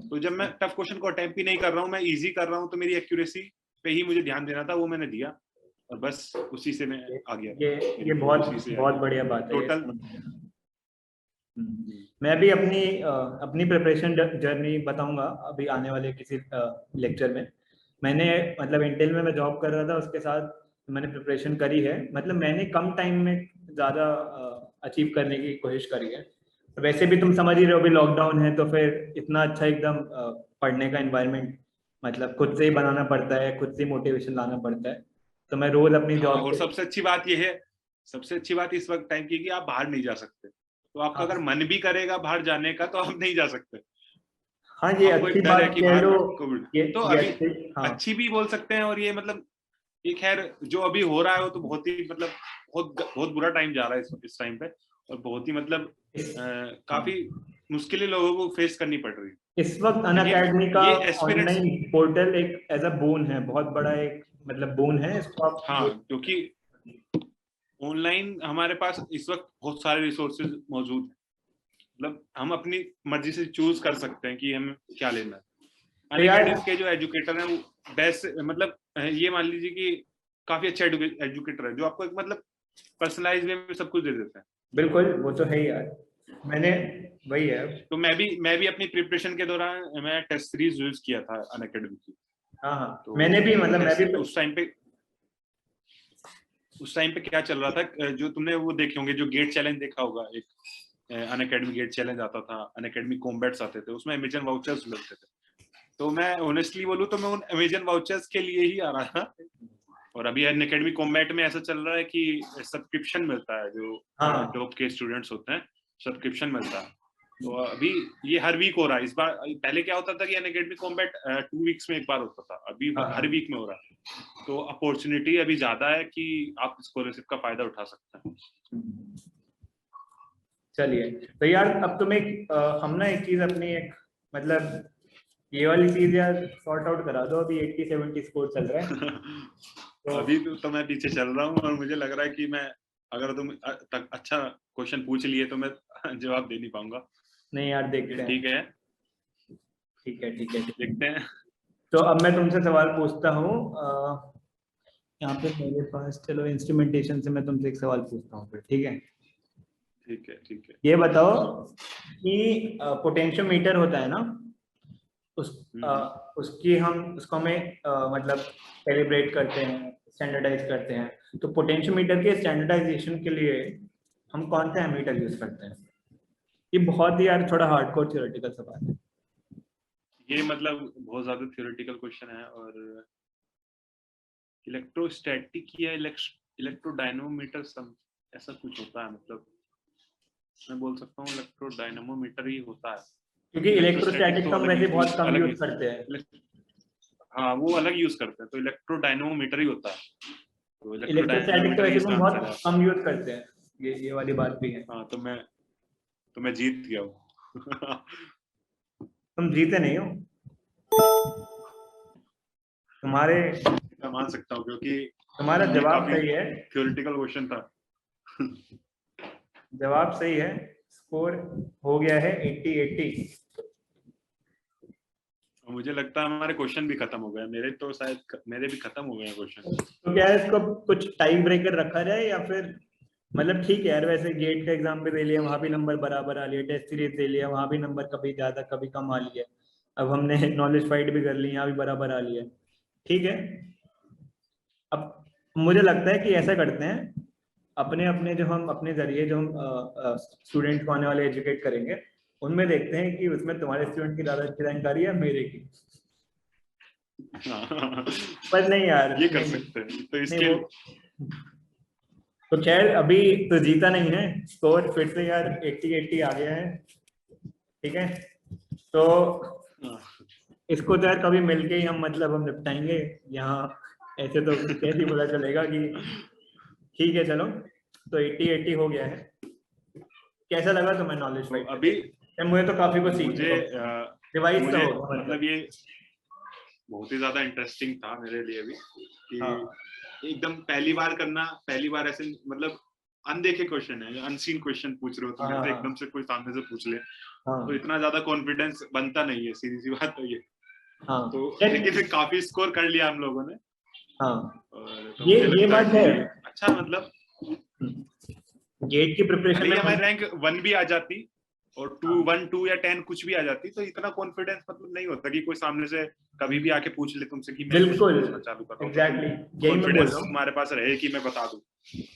तो जब मैं टफ क्वेश्चन को अटेम्प्ट ही नहीं कर रहा हूँ, मैं इजी कर रहा हूँ, तो मेरी एक्यूरेसी पे ही मुझे ध्यान देना था, वो मैंने दिया, और बस उसी से मैं आ गया। ये बहुत बढ़िया बात है टोटल। मैं भी अपनी प्रिपरेशन जर्नी बताऊंगा अभी आने वाले किसी लेक्चर में। मैंने मतलब इंटेल में मैं जॉब कर रहा था, उसके साथ मैंने प्रिपरेशन करी है। मतलब मैंने कम टाइम में ज़्यादा अचीव करने की कोशिश करी है। वैसे भी तुम समझ ही रहे हो, अभी लॉकडाउन है, तो फिर इतना अच्छा एकदम पढ़ने का एनवायरनमेंट मतलब खुद से ही बनाना पड़ता है, खुद से मोटिवेशन लाना पड़ता है। तो मैं रोज अपनी जॉब और सबसे अच्छी बात ये है, सबसे अच्छी बात इस वक्त टाइम की कि आप बाहर नहीं जा सकते। तो आपका अगर मन भी करेगा बाहर जाने का तो आप नहीं जा सकते। हाँ, ये अच्छी बात कह लो। तो अभी अच्छी भी बोल सकते हैं, और ये मतलब ये खैर जो अभी हो रहा है वो तो बहुत ही मतलब बहुत बुरा टाइम जा रहा है इस टाइम पे, और बहुत ही मतलब काफी मुश्किलें लोगों को फेस करनी पड़ रही है। इस वक्त अनअकैडमी का ऑनलाइन पोर्टल एक एज अ बोन है, बहुत बड़ा एक मतलब बोन है इसको आप। हाँ, क्योंकि ऑनलाइन हमारे पास इस वक्त बहुत सारे रिसोर्सेज मौजूद हैं। मतलब हम अपनी मर्जी से चूज कर सकते हैं कि हम क्या लेना है। अनअकैडमी के जो एजुकेटर हैं वो बेस्ट, मतलब ये मान लीजिए कि काफी अच्छा एजुकेटर है, जो आपको एक मतलब पर्सनलाइज वे में सब कुछ दे देते हैं। बिल्कुल, वो तो है ही यार। मैंने वही है। तो मैं भी अपनी प्रिपरेशन के दौरान मैं टेस्ट सीरीज यूज किया था अनअकैडमी की। हाँ, तो मैंने भी मतलब मैं भी उस टाइम पे क्या चल रहा था, जो तुमने वो देखे होंगे, जो गेट चैलेंज देखा होगा, एक अनअकैडमी गेट चैलेंज आता था, अनअकैडमी कॉम्बैट्स आते थे, उसमें अमेजन वाउचर्स मिलते थे। तो मैं ऑनेस्टली बोलूं तो मैं उन अमेजन वाउचर्स के लिए ही आ रहा था। और अभी अनअकैडमी कॉम्बैट में ऐसा चल रहा है कि सब्सक्रिप्शन मिलता है, जो टॉप के स्टूडेंट्स होते हैं सब्सक्रिप्शन मिलता है। तो अभी ये हर वीक हो रहा है। इस बार पहले क्या होता था कि अनअकैडमी कॉम्बैट 2 वीक्स में एक बार होता था, अभी हर वीक में हो रहा है। तो अपॉर्चुनिटी अभी ज्यादा है कि आप स्कॉलरशिप का फायदा उठा सकते हैं। चलिए, तो यार अब तुम हम ना एक चीज अपनी एक मतलब ये वाली चीज यार सॉर्ट आउट करा दो। अभी 80-70 स्कोर चल रहा है। तो अभी तो मैं पीछे चल रहा हूँ, और मुझे लग रहा है कि मैं अगर तुम अच्छा क्वेश्चन पूछ लिए तो मैं जवाब दे नहीं पाऊंगा। नहीं यार, देखते हैं। ठीक है, देखते हैं। तो अब मैं तुमसे सवाल पूछता हूँ। यहाँ पे मेरे पास, चलो इंस्ट्रूमेंटेशन से मैं तुमसे एक सवाल पूछता हूँ फिर, ठीक है? ठीक है। ये बताओ कि पोटेंशियोमीटर होता है ना, उसको हमें मतलब कैलिब्रेट करते हैं, स्टैंडर्डाइज करते हैं। तो पोटेंशियोमीटर के स्टैंडर्डाइजेशन के लिए हम कौन सा एमीटर यूज करते हैं? ये बहुत ही यार थोड़ा हार्डकोर थ्योरेटिकल सवाल है। ये मतलब बहुत ज्यादा थ्योरेटिकल क्वेश्चन है, और इलेक्ट्रोस्टैटिक या इलेक्ट्रोडायनोमीटर ऐसा कुछ होता है। मतलब मैं बोल सकता हूँ इलेक्ट्रोडायनोमीटर ही होता है, क्योंकि इलेक्ट्रोस्टैटिक तो हम वैसे बहुत कम यूज करते हैं। हाँ, वो अलग यूज करते हैं, तो इलेक्ट्रोडायनोमीटर ही होता है। तो इलेक्ट्रोस्टैटिक तो वैसे हम बहुत कम यूज करते हैं, ये वाली बात भी है। हाँ, तो मैं जीत गया हूँ। तुम जीते नहीं हो, तुम्हारे मैं मान सकता हूँ, क्योंकि तुम्हारा जवाब सही है। थ्योरेटिकल क्वेश्चन था। जवाब सही है। स्कोर हो गया है 80-80। मुझे लगता है हमारे क्वेश्चन भी खत्म हो गए। मेरे भी खत्म हो गए क्वेश्चन। तो क्या है, इसको कुछ टाइम ब्रेकर रखा जाए या फिर मतलब ठीक है यार, वैसे गेट का एग्जाम पे दे लिया, वहां भी नंबर बराबर आ लिया, टेस्ट सीरीज दे लिया, वहां भी नंबर कभी ज्यादा कभी कम आ लिया, अब हमने नॉलेज फाइट भी कर ली, यहाँ भी बराबर आ लिया, ठीक है। अब मुझे लगता है कि ऐसा करते हैं, अपने अपने जो हम अपने जरिए जो हम स्टूडेंट को आने वाले एजुकेट करेंगे, उनमें देखते हैं कि उसमें तुम्हारे स्टूडेंट की ज्यादा अच्छी रैंक आ रही है मेरे की। पर नहीं यार, ये कर नहीं, सकते हैं तो नहीं इसके वो तो खैर अभी तो जीता नहीं है, स्कोर फिर से यार 80-80 आ गया है। ठीक है, तो इसको तो यार कभी मिलके ही हम मतलब हम निपटाएंगे यहाँ, ऐसे तो कैसे पता चलेगा कि ठीक है चलो। तो 80-80 हो गया है। कैसा लगा तुम्हें नॉलेज तो फाइट? अभी मुझे तो काफी कुछ सीखने मुझे को, रिवाइज तो होगा मतलब ये बहुत ही ज्यादा इंटरेस्टिंग था मेरे लिए भी कि हाँ एकदम पहली बार करना, पहली बार ऐसे मतलब अनदेखे क्वेश्चन है, अनसीन क्वेश्चन पूछ रहे हो तुम, हाँ ऐसे हाँ एकदम से कोई सामने से पूछ ले हाँ तो इतना ज्यादा कॉन्फिडेंस बनता नहीं है, सीधी सी बात है ये। हाँ तो लेकिन काफी स्कोर कर लिया हम लोगों ने। हाँ और तो ये मुझे लगता बात है। अच्छा मतलब गेट की प्रिपरेशन में हमारी रैंक 1 भी आ जाती और 2 1 2 या 10 कुछ भी आ जाती तो इतना कॉन्फिडेंस मतलब नहीं होता कि कोई सामने से कभी भी आके पूछ ले तुमसे कि मैं बिल्कुल पूछना चालू कर रहा हूं, एग्जैक्टली यही मैं बोल कॉन्फिडेंस रहा हूँ। तुम्हारे पास रहे कि मैं बता दूं।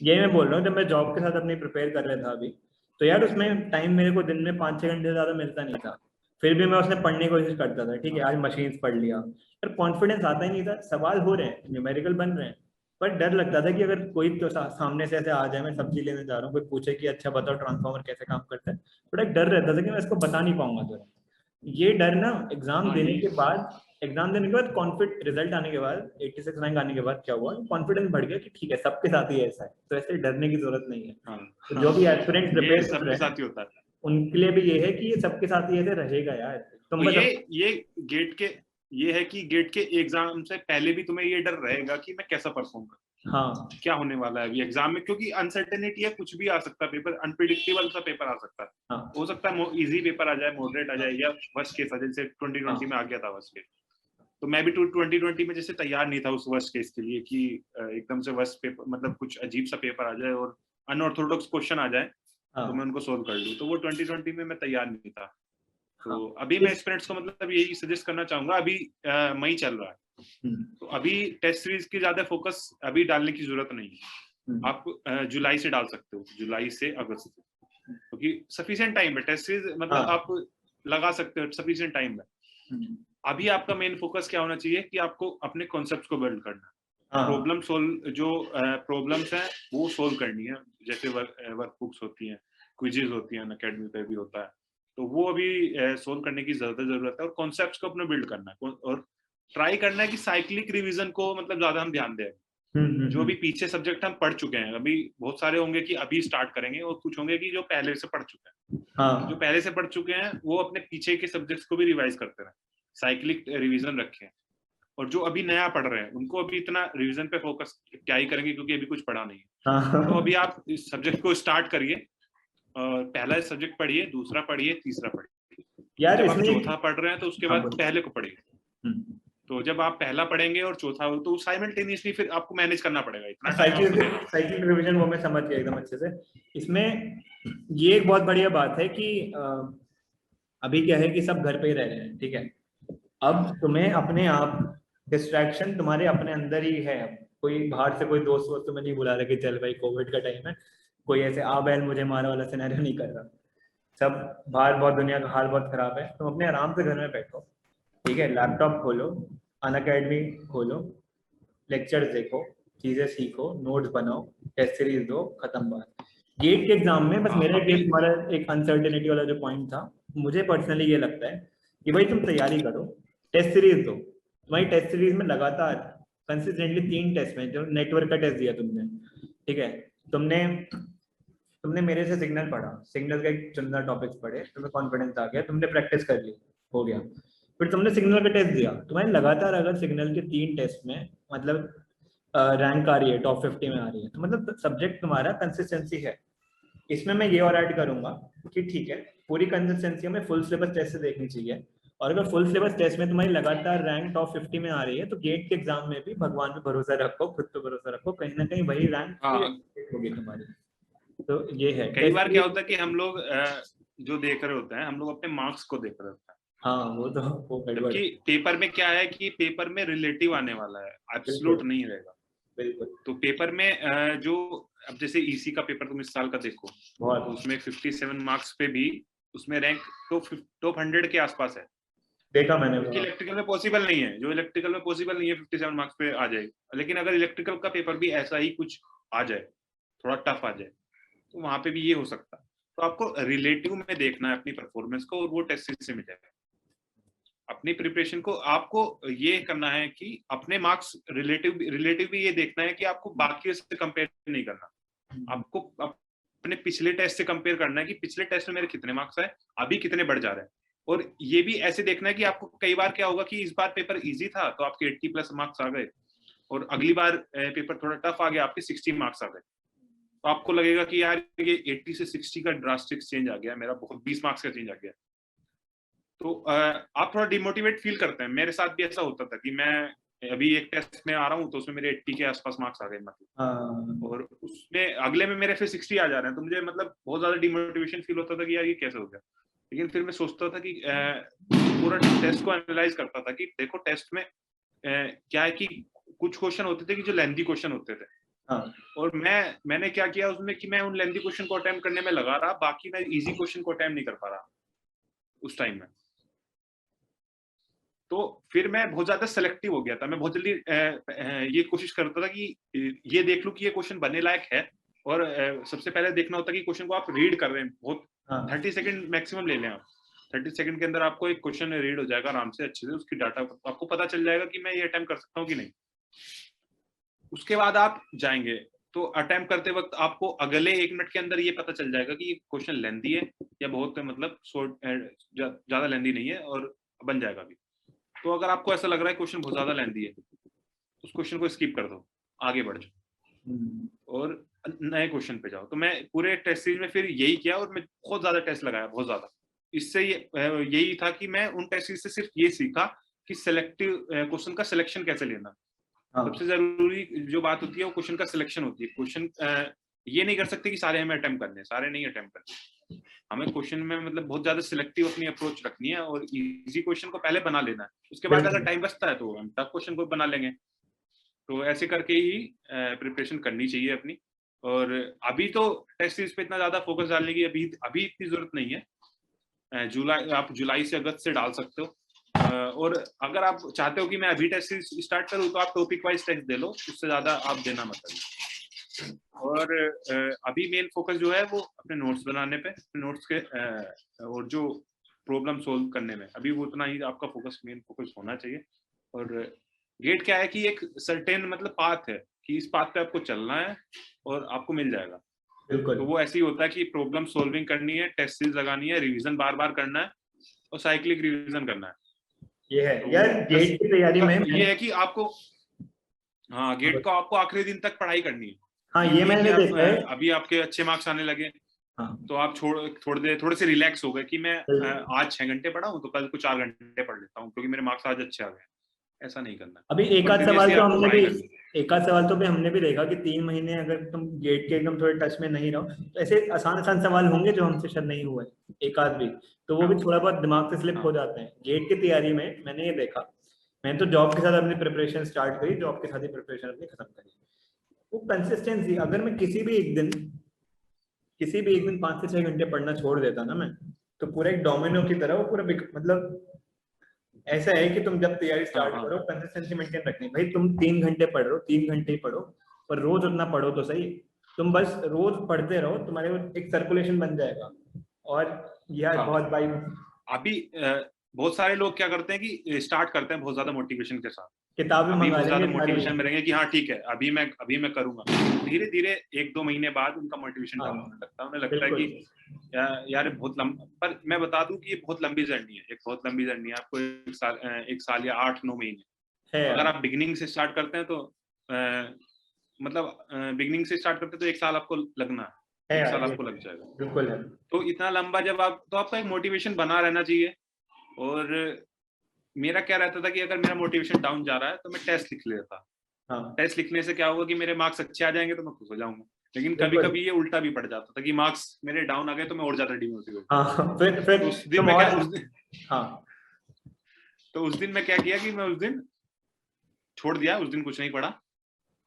यही मैं बोल रहा हूँ, जब मैं जॉब के साथ अपनी प्रिपेयर कर रहा था अभी, तो यार उसमें टाइम मेरे को दिन में 5-6 घंटे से ज्यादा मिलता नहीं था, फिर भी मैं उसमें पढ़ने की कोशिश करता था। ठीक है, आज मशीन्स पढ़ लिया, यार कॉन्फिडेंस आता ही नहीं था। सवाल हो रहे हैं, न्यूमेरिकल बन रहे हैं, पर डर लगता था कि अगर कोई तो सामने से ऐसे आ जाए, मैं सब्जी लेने जा रहा हूँ, कोई पूछे कि अच्छा बताओ ट्रांसफार्मर कैसे काम करता है, थोड़ा एक डर रहता था कि मैं इसको बता नहीं पाऊंगा। तो ये डर ना हाँ ये एग्जाम देने के बाद कॉन्फिडेंस, रिजल्ट आने के बाद 86 रैंक आने के बाद क्या हुआ, कॉन्फिडेंस बढ़ गया कि ठीक है सबके साथ ही ऐसा है, तो ऐसे डरने की जरूरत नहीं है। हाँ, तो जो भी एस्पिरेंट्स ये प्रिपेयर कर सबके रहे हैं साथ ही होता है। उनके लिए भी ये है कि ये सबके साथ ही ऐसे रहेगा यार, तुम तो बस ये गेट के ये है कि गेट के एग्जाम से पहले भी तुम्हें ये डर रहेगा कि मैं कैसा परफॉर्म करूं, हाँ क्या होने वाला है अभी एग्जाम में, क्योंकि अनसर्टेनिटी है, कुछ भी आ सकता है, पेपर अनप्रिडिक्टेबल सा पेपर आ सकता है। हाँ हो सकता है इजी पेपर आ जाए, मॉडरेट आ हाँ जाए, या वर्स्ट केस आ जाए, जैसे 2020 हाँ में आ गया था वर्स्ट केस। तो मैं भी 2020 में जैसे तैयार नहीं था उस वर्स्ट केस के लिए कि एकदम से वर्स्ट पेपर मतलब कुछ अजीब सा पेपर आ जाए और अनऑर्थोडॉक्स क्वेश्चन आ जाए तो मैं हाँ उनको सोल्व कर लूँ, तो वो 2020 में मैं तैयार नहीं था। तो हाँ अभी मैं एस्पिरेंट्स को मतलब यही सजेस्ट करना चाहूंगा, अभी मई चल रहा है तो अभी टेस्ट सीरीज की ज्यादा फोकस अभी डालने की जरूरत नहीं है। आप जुलाई से डाल सकते हो, जुलाई से अगस्त, क्योंकि सफिशिएंट टाइम है, टेस्ट सीरीज मतलब आप लगा सकते हो, सफिशिएंट टाइम है। अभी आपका मेन फोकस क्या होना चाहिए कि आपको अपने कॉन्सेप्ट को बिल्ड करना है, प्रॉब्लम सोल्व, जो प्रॉब्लम्स हैं वो सोल्व करनी है, जैसे वर्कबुक्स होती हैं, क्विजेज होती हैं, अनअकैडमी पे भी होता है, तो वो अभी सोल्व करने की जरूरत है और कॉन्सेप्ट्स को अपने बिल्ड करना है और ट्राई करना है कि साइक्लिक रिवीजन को मतलब ज्यादा हम ध्यान दें। जो भी पीछे सब्जेक्ट हम पढ़ चुके हैं, अभी बहुत सारे होंगे कि अभी स्टार्ट करेंगे और कुछ होंगे कि जो पहले से पढ़ चुके हैं। हाँ जो पहले से पढ़ चुके हैं वो अपने पीछे के सब्जेक्ट्स को भी रिवाइज करते रहे, साइक्लिक रिवीजन रखें। और जो अभी नया पढ़ रहे हैं उनको अभी इतना रिवीजन पे फोकस क्या ही करेंगे, क्योंकि अभी कुछ पढ़ा नहीं है। तो अभी आप इस सब्जेक्ट को स्टार्ट करिए, पहला सब्जेक्ट पढ़िए, दूसरा पढ़िए, तीसरा पढ़िए। यार जब आप इसमें चौथा पढ़ रहे हैं तो उसके बाद पहले को पढ़िए। तो जब आप पहला पढ़ेंगे और चौथा हो तो साइमल्टेनियसली फिर आपको मैनेज करना पड़ेगा, इतना टाइम आपको देना है। साइक्लिक रिवीजन वो मैं समझ गया एकदम अच्छे से। इसमें ये एक बहुत बढ़िया बात है कि अभी क्या है कि सब घर पे ही रह रहे हैं, ठीक है, अब तुम्हें अपने आप डिस्ट्रैक्शन तुम्हारे अपने अंदर ही है। अब कोई बाहर से कोई दोस्त वोस्त तुम्हें नहीं बुला रहा कि चल भाई कोविड का टाइम है, कोई ऐसे आ बैल मुझे मारा वाला सिनेरियो नहीं कर रहा। सब बाहर बहुत दुनिया का हाल बहुत खराब है, तुम अपने आराम से घर में बैठो, ठीक है, लैपटॉप खोलो, अनअकैडमी खोलो, लेक्चर्स देखो, चीजें सीखो, नोट्स बनाओ, टेस्ट सीरीज दो, खत्म बात। गेट के एग्जाम में बस मेरा एक तुम्हारा एक अनसर्टेनिटी वाला जो पॉइंट था, मुझे पर्सनली ये लगता है कि भाई तुम तैयारी करो, टेस्ट सीरीज दो। तुम्हारी टेस्ट सीरीज में लगातार कंसिस्टेंटली 3 टेस्ट में, जो नेटवर्क का टेस्ट दिया तुमने, ठीक है, तुमने मेरे से सिग्नल पढ़ा, सिग्नल का एक चुनिंदा टॉपिक्स पढ़े, तुम्हें कॉन्फिडेंस आ गया, तुमने प्रैक्टिस कर ली, हो गया। फिर तुमने सिग्नल का टेस्ट दिया, तुम्हारे लगातार अगर सिग्नल के 3 टेस्ट में मतलब रैंक आ रही है, टॉप 50 में आ रही है, तो मतलब सब्जेक्ट तुम्हारा कंसिस्टेंसी है। इसमें मैं ये और ऐड करूंगा कि ठीक है, पूरी कंसिस्टेंसी में फुल सिलेबस टेस्ट से देखनी चाहिए, और अगर फुल सिलेबस टेस्ट में तुम्हारी लगातार रैंक टॉप 50 में आ रही है तो गेट के एग्जाम में भी भगवान पे भरोसा रखो, खुद पे भरोसा रखो, कहीं ना कहीं वही रैंक होगी तुम्हारी। तो ये है कई बार क्या होता है कि हम लोग जो देख रहे होते हैं, हम लोग अपने मार्क्स को देख रहे होते हैं। हाँ वो तो जबकि पेपर में क्या है कि पेपर में रिलेटिव आने वाला है, एब्सोल्यूट नहीं रहेगा। बिल्कुल। तो पेपर में जो अब जैसे ईसी का पेपर तुम इस साल का देखो, तो उसमें 57 मार्क्स पे भी उसमें रैंक टॉप 100 के आसपास है। देखा मैंने। इलेक्ट्रिकल में पॉसिबल नहीं है, जो इलेक्ट्रिकल में पॉसिबल नहीं है 57 मार्क्स पे आ जाएगी। लेकिन अगर इलेक्ट्रिकल का पेपर भी ऐसा ही कुछ आ जाए, थोड़ा टफ आ जाए, तो वहां पे भी ये हो सकता है। तो आपको रिलेटिव में देखना है अपनी परफॉर्मेंस को, और वो टेस्ट सीरीज से मिलेगा। अपनी प्रिपरेशन को आपको ये करना है कि अपने मार्क्स रिलेटिव भी ये देखना है कि आपको बाकी से कंपेयर नहीं करना। आपको अपने पिछले टेस्ट से कंपेयर करना है कि पिछले टेस्ट में मेरे कितने मार्क्स आए, अभी कितने बढ़ जा रहे हैं। और ये भी ऐसे देखना है कि आपको कई बार क्या होगा कि इस बार पेपर इजी था तो आपके 80+ मार्क्स आ गए, और अगली बार पेपर थोड़ा टफ आ गया, आपके 60 मार्क्स आ गए। तो आपको लगेगा कि यार ये 80 से 60 का ड्रास्टिक चेंज आ गया, मेरा बहुत 20 मार्क्स का चेंज आ गया। तो आप थोड़ा डिमोटिवेट फील करते हैं। मेरे साथ भी ऐसा होता था कि मैं अभी एक टेस्ट में आ रहा हूँ तो उसमें मेरे 80 के आसपास मार्क्स आ गए मतलब, और उसमें अगले में मेरे फिर 60 आ जा रहे हैं, तो मुझे मतलब बहुत ज्यादा डिमोटिवेशन फील होता था कि यार ये कैसे हो गया। लेकिन फिर मैं सोचता था कि पूरा टेस्ट को एनालाइज करता था कि देखो टेस्ट में क्या है कि कुछ क्वेश्चन होते थे कि जो लेंथी क्वेश्चन होते थे, और मैंने क्या किया उसमें कि मैं उन लेंथी क्वेश्चन को अटेम्प्ट करने में लगा रहा, बाकी मैं इजी क्वेश्चन को अटेम्प्ट नहीं कर पा रहा उस टाइम में। तो फिर मैं बहुत ज्यादा सेलेक्टिव हो गया था। मैं बहुत जल्दी ये कोशिश करता था कि ये देख लूं कि ये क्वेश्चन बनने लायक है, और सबसे पहले देखना होता कि क्वेश्चन को आप रीड कर रहे हैं बहुत 30 सेकंड मैक्सिमम ले लें आप। 30 सेकंड के अंदर आपको एक क्वेश्चन रीड हो जाएगा आराम से, अच्छे से उसकी डाटा आपको पता चल जाएगा कि मैं ये अटेम्प्ट कर सकता हूँ कि नहीं। उसके बाद आप जाएंगे तो अटेम्प्ट करते वक्त आपको अगले 1 मिनट के अंदर ये पता चल जाएगा कि ये क्वेश्चन लेंथी है या बहुत मतलब ज्यादा लेंथी नहीं है, और बन जाएगा भी। तो अगर आपको ऐसा लग रहा है क्वेश्चन बहुत ज्यादा लेंथी है, उस क्वेश्चन को स्किप कर दो, आगे बढ़ जाओ और नए क्वेश्चन पे जाओ। तो मैं पूरे टेस्ट सीरीज में फिर यही किया, और मैं बहुत ज्यादा टेस्ट लगाया, बहुत ज्यादा। इससे यही था कि मैं उन टेस्ट सीरीज से सिर्फ ये सीखा कि सिलेक्टिव क्वेश्चन का सिलेक्शन कैसे लेना। सबसे जरूरी जो बात होती है वो क्वेश्चन का सिलेक्शन होती है। क्वेश्चन ये नहीं कर सकते कि सारे हमें अटेम्प्ट करने, सारे नहीं अटेम्प्ट करने। हमें क्वेश्चन में मतलब बहुत ज्यादा सिलेक्टिव अपनी अप्रोच रखनी है, और इजी क्वेश्चन को पहले बना लेना है। उसके बाद अगर टाइम बचता है तो हम टफ क्वेश्चन को बना लेंगे। तो ऐसे करके ही प्रिपरेशन करनी चाहिए अपनी। और अभी तो टेस्ट सीरीज पे इतना ज्यादा फोकस डालने की अभी इतनी जरूरत नहीं है। आप जुलाई से अगस्त से डाल सकते हो। और अगर आप चाहते हो कि मैं अभी टेस्ट सीरीज स्टार्ट करूँ तो आप टॉपिक वाइज टेस्ट दे लो, उससे ज्यादा आप देना मत करिए। और अभी मेन फोकस जो है वो अपने नोट्स बनाने पे, नोट्स के और जो प्रॉब्लम सोल्व करने में, अभी वो उतना ही आपका मेन फोकस होना चाहिए। और गेट क्या है कि एक सर्टेन मतलब पाथ है कि इस पाथ पे आपको चलना है और आपको मिल जाएगा। तो वो ऐसे ही होता है कि प्रॉब्लम सोल्विंग करनी है, टेस्ट सीरीज लगानी है, रिवीजन बार बार करना है और साइक्लिक रिवीजन करना है। ये है यार गेट की तैयारी में ये है कि आपको गेट को आपको आखिरी दिन तक पढ़ाई करनी है। हाँ, ये मैंने देखा है। अभी आपके अच्छे मार्क्स आने लगे तो आप थोड़े से रिलैक्स हो गए कि मैं आज 6 घंटे पढ़ा हूँ तो कल को 4 घंटे पढ़ लेता हूँ क्योंकि मेरे मार्क्स आज अच्छे आ गए। ऐसा नहीं करना। अभी एक आध सवाल तो हमने भी देखा कि 3 महीने अगर तुम गेट के एकदम थोड़े टच में नहीं रहो तो ऐसे आसान सवाल होंगे जो हमसे शायद नहीं हुए, एक आध भी, तो वो भी थोड़ा बहुत दिमाग से स्लिप हो जाते हैं। गेट की तैयारी में मैंने ये देखा, मैंने तो जॉब के साथ अपनी प्रिपरेशन स्टार्ट करी, जॉब के साथ ही प्रिपरेशन अपनी खत्म करी। वो कंसिस्टेंसी, अगर मैं किसी भी एक दिन 5 से 6 घंटे पढ़ना छोड़ देता ना मैं, तो पूरा एक डोमिनो की तरह वो पूरा मतलब ऐसा है कि तुम जब तैयारी स्टार्ट करो कंसिस्टेंसी मेंटेन रखनी। भाई तुम 3 घंटे पढ़ रहे हो, 3 घंटे ही पढ़ो, पर रोज उतना पढ़ो तो सही। तुम बस रोज पढ़ते रहो, तुम्हारे एक सर्कुलेशन बन जाएगा। और यार बहुत भाई अभी बहुत सारे लोग क्या करते हैं कि स्टार्ट करते हैं बहुत ज्यादा मोटिवेशन के साथ, किताबें मंगा लेंगे, मोटिवेशन में रहेंगे कि हाँ ठीक है अभी मैं करूंगा। धीरे धीरे 1-2 महीने बाद उनका मोटिवेशन डाउन होने लगता है। उन्हें लगता है कि यार बहुत लंबा, पर मैं बता दूं कि ये बहुत लंबी जर्नी है, एक बहुत लंबी जर्नी है। आपको 1 साल या 8-9 महीने अगर आप बिगिनिंग से स्टार्ट करते हैं तो मतलब बिगिनिंग से स्टार्ट करते हैं तो 1 साल आपको लगना है, 1 साल आपको लग जाएगा। बिल्कुल है। तो इतना लंबा जब तो आपका एक मोटिवेशन बना रहना चाहिए। और मेरा क्या रहता था कि अगर मेरा मोटिवेशन डाउन जा रहा है तो मैं टेस्ट लिख लेता। टेस्ट लिखने से क्या होगा कि मेरे मार्क्स अच्छे आ जाएंगे तो मैं खुश हो जाऊंगा। लेकिन कभी कभी ये उल्टा भी पड़ जाता था कि मार्क्स मेरे डाउन आ गए तो मैं और ज्यादा डिमोटिवेट। फिर उस दिन मैं क्या किया कि मैं उस दिन छोड़ दिया, उस दिन कुछ नहीं पढ़ा।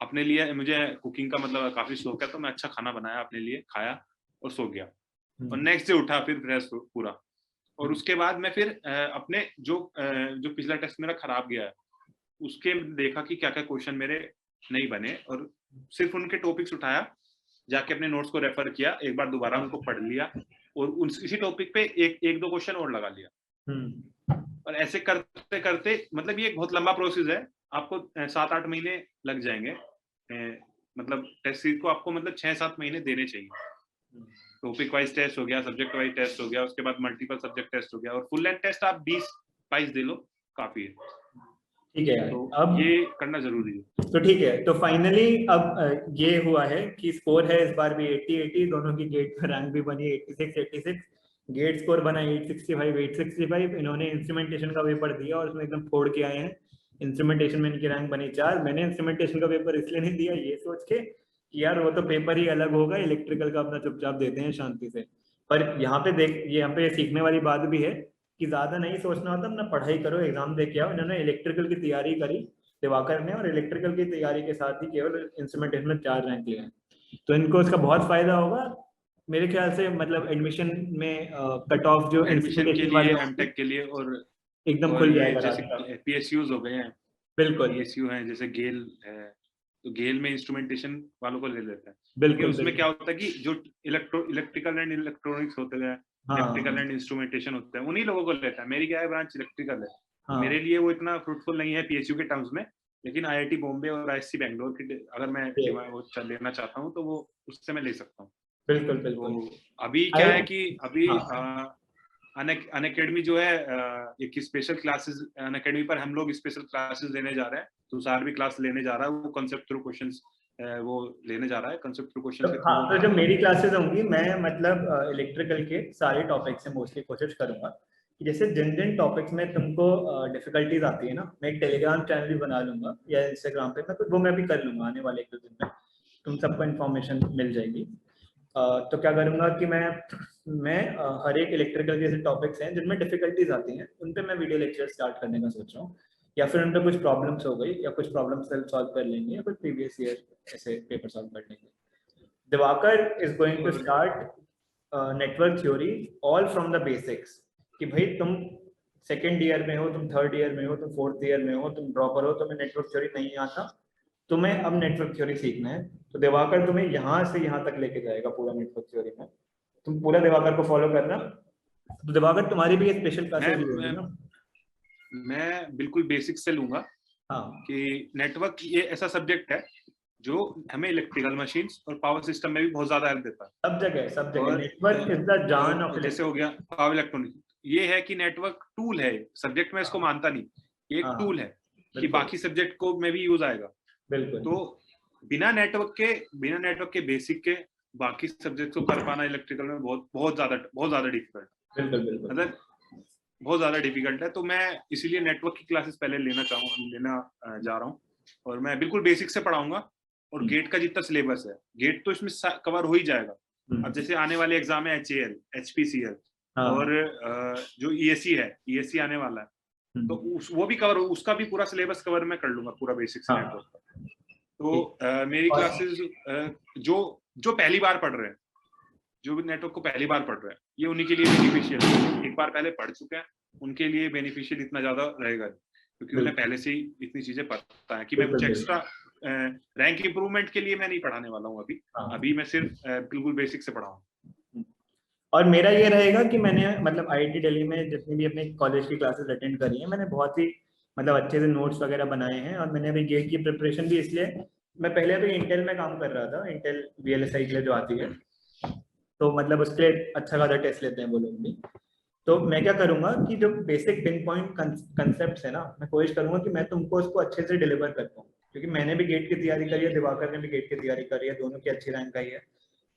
अपने लिए मुझे कुकिंग का मतलब काफी शौक है, तो मैं अच्छा खाना बनाया अपने लिए, खाया और सो गया। और नेक्स्ट डे उठा फिर फ्रेश पूरा। और उसके बाद मैं फिर अपने जो पिछला टेस्ट मेरा खराब गया है उसके देखा कि क्या क्या क्वेश्चन मेरे नहीं बने, और सिर्फ उनके टॉपिक्स उठाया, जाके अपने नोट्स को रेफर किया, एक बार दोबारा उनको पढ़ लिया और इसी टॉपिक पे एक दो क्वेश्चन और लगा लिया। और ऐसे करते करते मतलब ये एक बहुत लंबा प्रोसेस है, आपको 7-8 महीने लग जाएंगे। मतलब टेस्ट सीरीज को आपको मतलब 6-7 महीने देने चाहिए। टॉपिक वाइज टेस्ट हो गया, सब्जेक्ट वाइज टेस्ट हो गया, उसके बाद मल्टीपल सब्जेक्ट टेस्ट हो गया, और फुल लेंथ टेस्ट आप 20-22 दे लो, काफी है। ठीक है यार, तो अब ये करना जरूरी है। तो ठीक है, तो फाइनली अब ये हुआ है कि स्कोर है इस बार भी 80-80, दोनों की गेट पर रैंक भी बनी 86-86, गेट स्कोर बना 865-865। इन्होंने इंस्ट्रूमेंटेशन का पेपर दिया और उसमें एकदम फोड़ के आए हैं। इंस्ट्रूमेंटेशन में इनकी रैंक बनी 4। मैंने इंस्ट्रूमेंटेशन का पेपर इसलिए नहीं दिया ये सोच के कि यार वो तो पेपर ही अलग होगा, इलेक्ट्रिकल का अपना चुपचाप देते हैं शांति से। पर यहाँ पे देख, यहाँ पे सीखने वाली बात भी है कि ज्यादा नहीं सोचना होता, अपना पढ़ाई करो, एग्जाम दे के आओ। इन्होंने इलेक्ट्रिकल की तैयारी करी दिवाकर ने, और इलेक्ट्रिकल की तैयारी के साथ ही केवल इंस्ट्रूमेंटेशन में 4 रैंक लिए हैं, तो इनको इसका बहुत फायदा होगा मेरे ख्याल से। मतलब एडमिशन में कट ऑफ जो एडमिशन के लिए, एमटेक के लिए, और एकदम खुल जाएगा जैसे पीएसयूज हो गए हैं, बिल्कुल पीएसयू हैं जैसे गेल है, तो गेल में इंस्ट्रूमेंटेशन वालों को ले लेते हैं। बिल्कुल। उसमें क्या होता है कि जो इलेक्ट्रिकल एंड इलेक्ट्रॉनिक्स होते हैं, इलेक्ट्रिकल एंड इंस्ट्रूमेंटेशन होते हैं, उन्हीं लोगों को लेता है। मेरी क्या है, ब्रांच इलेक्ट्रिकल है, मेरे लिए वो इतना फ्रूटफुल नहीं है पीएसयू के टर्म्स में, लेकिन आईआईटी बॉम्बे और आईएससी बैंगलोर की अगर मैं वो लेना चाहता हूँ तो वो उससे मैं ले सकता हूँ। बिल्कुल बिल्कुल। तो अभी क्या है कि अभी अनअकैडमी जो है एक स्पेशल क्लासेस, अनअकैडमी पर हम लोग स्पेशल क्लासेस लेने जा रहे हैं। तुषार भी क्लास लेने जा रहा है, वो कॉन्सेप्ट थ्रू क्वेश्चंस वो लेने जा रहा है, कॉन्सेप्ट थ्रू क्वेश्चंस के हाँ, तो जब मेरी क्लासेस होंगी मैं मतलब इलेक्ट्रिकल के सारे टॉपिक्स से मोस्टली कोशिश करूंगा कि जैसे जिन जिन टॉपिक्स में तुमको डिफिकल्टीज आती है ना, मैं एक टेलीग्राम चैनल भी बना लूंगा या इंस्टाग्राम पे, वो मैं भी कर लूंगा आने वाले 1-2 दिन में, तुम सबको इन्फॉर्मेशन मिल जाएगी। तो क्या करूंगा कि मैं हर एक इलेक्ट्रिकल के ऐसे टॉपिक्स हैं जिनमें डिफिकल्टीज आती हैं, उन पे मैं वीडियो लेक्चर स्टार्ट करने का सोच रहा हूँ, या फिर उन पे कुछ प्रॉब्लम्स हो गई या कुछ प्रॉब्लम सॉल्व कर लेंगे, या कुछ प्रीवियस ईयर ऐसे पेपर सॉल्व कर लेंगे। Diwakar is going to start network theory all from the basics, कि भाई तुम सेकेंड ईयर में हो, तुम थर्ड ईयर में हो, तुम फोर्थ ईयर में हो, तुम ड्रॉपर हो, तुम्हें नेटवर्क थ्योरी नहीं आता, तुम्हें अब नेटवर्क थ्योरी सीखना है, तो दिवाकर तुम्हें यहाँ से यहाँ तक लेके जाएगा पूरा नेटवर्क थ्योरी में। तुम पूरा दिवाकर को फॉलो करना। तो दिवाकर तुम्हारी भी स्पेशल क्लासेस होगी ना? मैं बिल्कुल बेसिक से लूंगा। हाँ, कि नेटवर्क ये ऐसा सब्जेक्ट है जो हमें इलेक्ट्रिकल मशीन्स और पावर सिस्टम में भी बहुत ज्यादा हेल्प देता है। सब जगह नेटवर्क इज द जान ऑफ। जैसे हो गया पावर इलेक्ट्रॉनिक, ये है कि नेटवर्क टूल है, सब्जेक्ट में इसको मानता नहीं, ये एक टूल है कि बाकी सब्जेक्ट को में भी यूज आएगा। बिल्कुल। तो बिना नेटवर्क के बेसिक के बाकी सब्जेक्ट को कर पाना इलेक्ट्रिकल में बहुत ज्यादा डिफिकल्ट, बिल्कुल मतलब बहुत ज्यादा डिफिकल्ट है। तो मैं इसीलिए नेटवर्क की क्लासेस पहले लेना जा रहा हूँ, और मैं बिल्कुल बेसिक से पढ़ाऊंगा। और गेट का जितना सिलेबस है, गेट तो इसमें कवर हो ही जाएगा। अब जैसे आने वाले एग्जाम है HAL, HPCL, और जो ESE है, ESE आने वाला है, तो वो भी कवर, उसका भी पूरा सिलेबस कवर मैं कर लूंगा, पूरा बेसिक से नेटवर्क का। तो मेरी क्लासेस जो पहली बार पढ़ रहे हैं, जो भी नेटवर्क को पहली बार पढ़ रहे हैं, ये उन्हीं के लिए बेनिफिशियल है। एक बार पहले पढ़ चुके हैं उनके लिए बेनिफिशियल इतना ज्यादा रहेगा, क्योंकि उन्हें पहले से ही इतनी चीजें पता है कि मैं कुछ एक्स्ट्रा रैंक इंप्रूवमेंट के लिए मैं नहीं पढ़ाने वाला हूँ अभी मैं सिर्फ बिल्कुल बेसिक से पढ़ाऊँ। और मेरा ये रहेगा कि मैंने मतलब IIT दिल्ली में जितनी भी अपने कॉलेज की क्लासेस अटेंड करी हैं, मैंने बहुत ही मतलब अच्छे से नोट्स वगैरह बनाए हैं। और मैंने अभी गेट की प्रिपरेशन भी, इसलिए मैं पहले अभी इंटेल में काम कर रहा था, इंटेल VLSI के लिए जो आती है, तो मतलब उसके अच्छा खासा टेस्ट लेते हैं वो लोग भी। तो मैं क्या करूंगा कि जो बेसिक पिन पॉइंट कंसेप्ट है ना, मैं कोशिश करूंगा कि मैं तुमको उसको अच्छे से डिलीवर कर पाऊँ, क्योंकि मैंने भी गेट की तैयारी करी है, दिवाकर ने भी गेट की तैयारी करी है, दोनों की अच्छी रैंक आई है।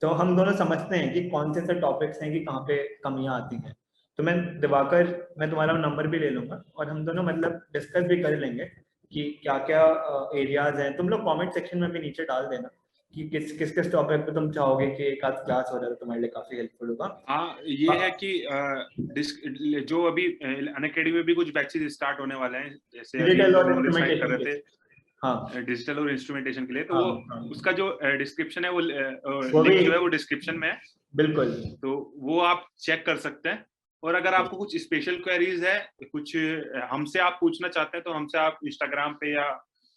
तो हम दोनों समझते हैं कि कौन से टॉपिक्स हैं कि कहाँ पे कमियां आती हैं। तो मैं तुम्हारा नंबर भी ले लूंगा, और हम दोनों मतलब डिस्कस भी कर लेंगे कि क्या क्या एरियाज हैं। तुम लोग कमेंट सेक्शन में भी नीचे डाल देना कि किस टॉपिक पे तुम चाहोगे कि एक आध क्लास हो जाए, तो तुम्हारे लिए काफी हेल्पफुल होगा। हाँ, ये है कि जो अभी अनअकैडमी में भी कुछ बैचेस स्टार्ट होने वाले हैं, जैसे डिजिटल और इंस्ट्रूमेंटेशन कर रहे थे। हाँ, डिजिटल और इंस्ट्रूमेंटेशन के लिए, तो वो उसका जो डिस्क्रिप्शन है, वो भी लिंक जो है वो डिस्क्रिप्शन में है, बिल्कुल। तो वो आप चेक कर सकते हैं। और अगर आपको कुछ स्पेशल क्वेरीज है, कुछ हमसे आप पूछना चाहते हैं, तो हमसे आप इंस्टाग्राम पे या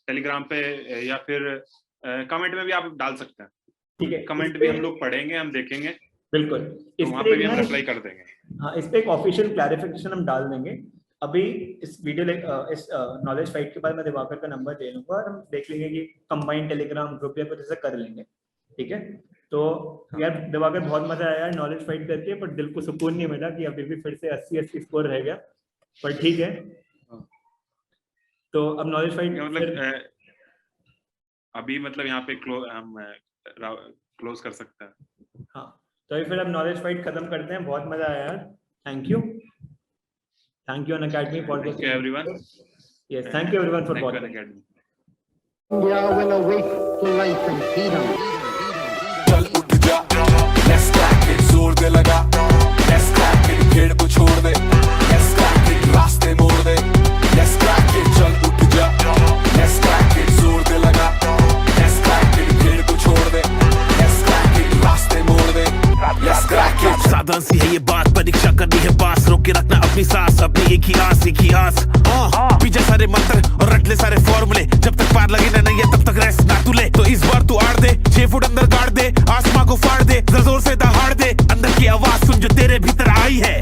टेलीग्राम पे या फिर कमेंट में भी आप डाल सकते हैं। ठीक है, कमेंट भी हम लोग पढ़ेंगे, हम देखेंगे, बिल्कुल। तो वहाँ पे भी हम रिप्लाई कर देंगे। हाँ, इस पे एक ऑफिशियल क्लैरिफिकेशन हम डाल देंगे। अभी इस वीडियो इस नॉलेज फाइट के बाद मैं दिवाकर का नंबर दे दूंगा और हम देख लेंगे कि कंबाइंड टेलीग्राम ग्रुप या कुछ ऐसा कर लेंगे। ठीक है, तो यार दिवाकर बहुत मजा आया यार नॉलेज फाइट करके, पर दिल को सुकून नहीं मिला कि अभी भी फिर से 80 स्कोर रह गया, पर ठीक है। तो अब नॉलेज फाइट मतलब अभी मतलब यहाँ पे हम क्लोज कर सकते हैं। हाँ, तो अभी फिर अब नॉलेज फाइट खत्म करते हैं। बहुत मजा आया यार, thank you Unacademy for Thank you everyone. Yes, thank you everyone for watching. Unacademy. India will awake to life and freedom. चल उठ जा, let's crack it, जोर दे लगा, let's crack it, भीड़ को छोड़ दे, let's crack it, रास्ते मोड़ दे, let's crack it, चल उठ जा, let's crack it, जोर दे लगा, let's crack it, भीड़ को छोड़ दे, let's crack it, रास्ते मोड़ दे, let's crack it। साधारण सी है ये बात, परीक्षा करनी है पास, रोक के रखना अपनी सांस, अपनी एक ही आस पीछे सारे मंत्र और रट ले सारे फॉर्मूले, जब तक पार लगे ना नहीं तब तक रेस्ट ना तू ले। तो इस बार तू आड़ दे, 6 फुट अंदर गाड़ दे, आसमां को फाड़ दे, जोर से दहाड़ दे, अंदर की आवाज सुन जो तेरे भीतर आई है।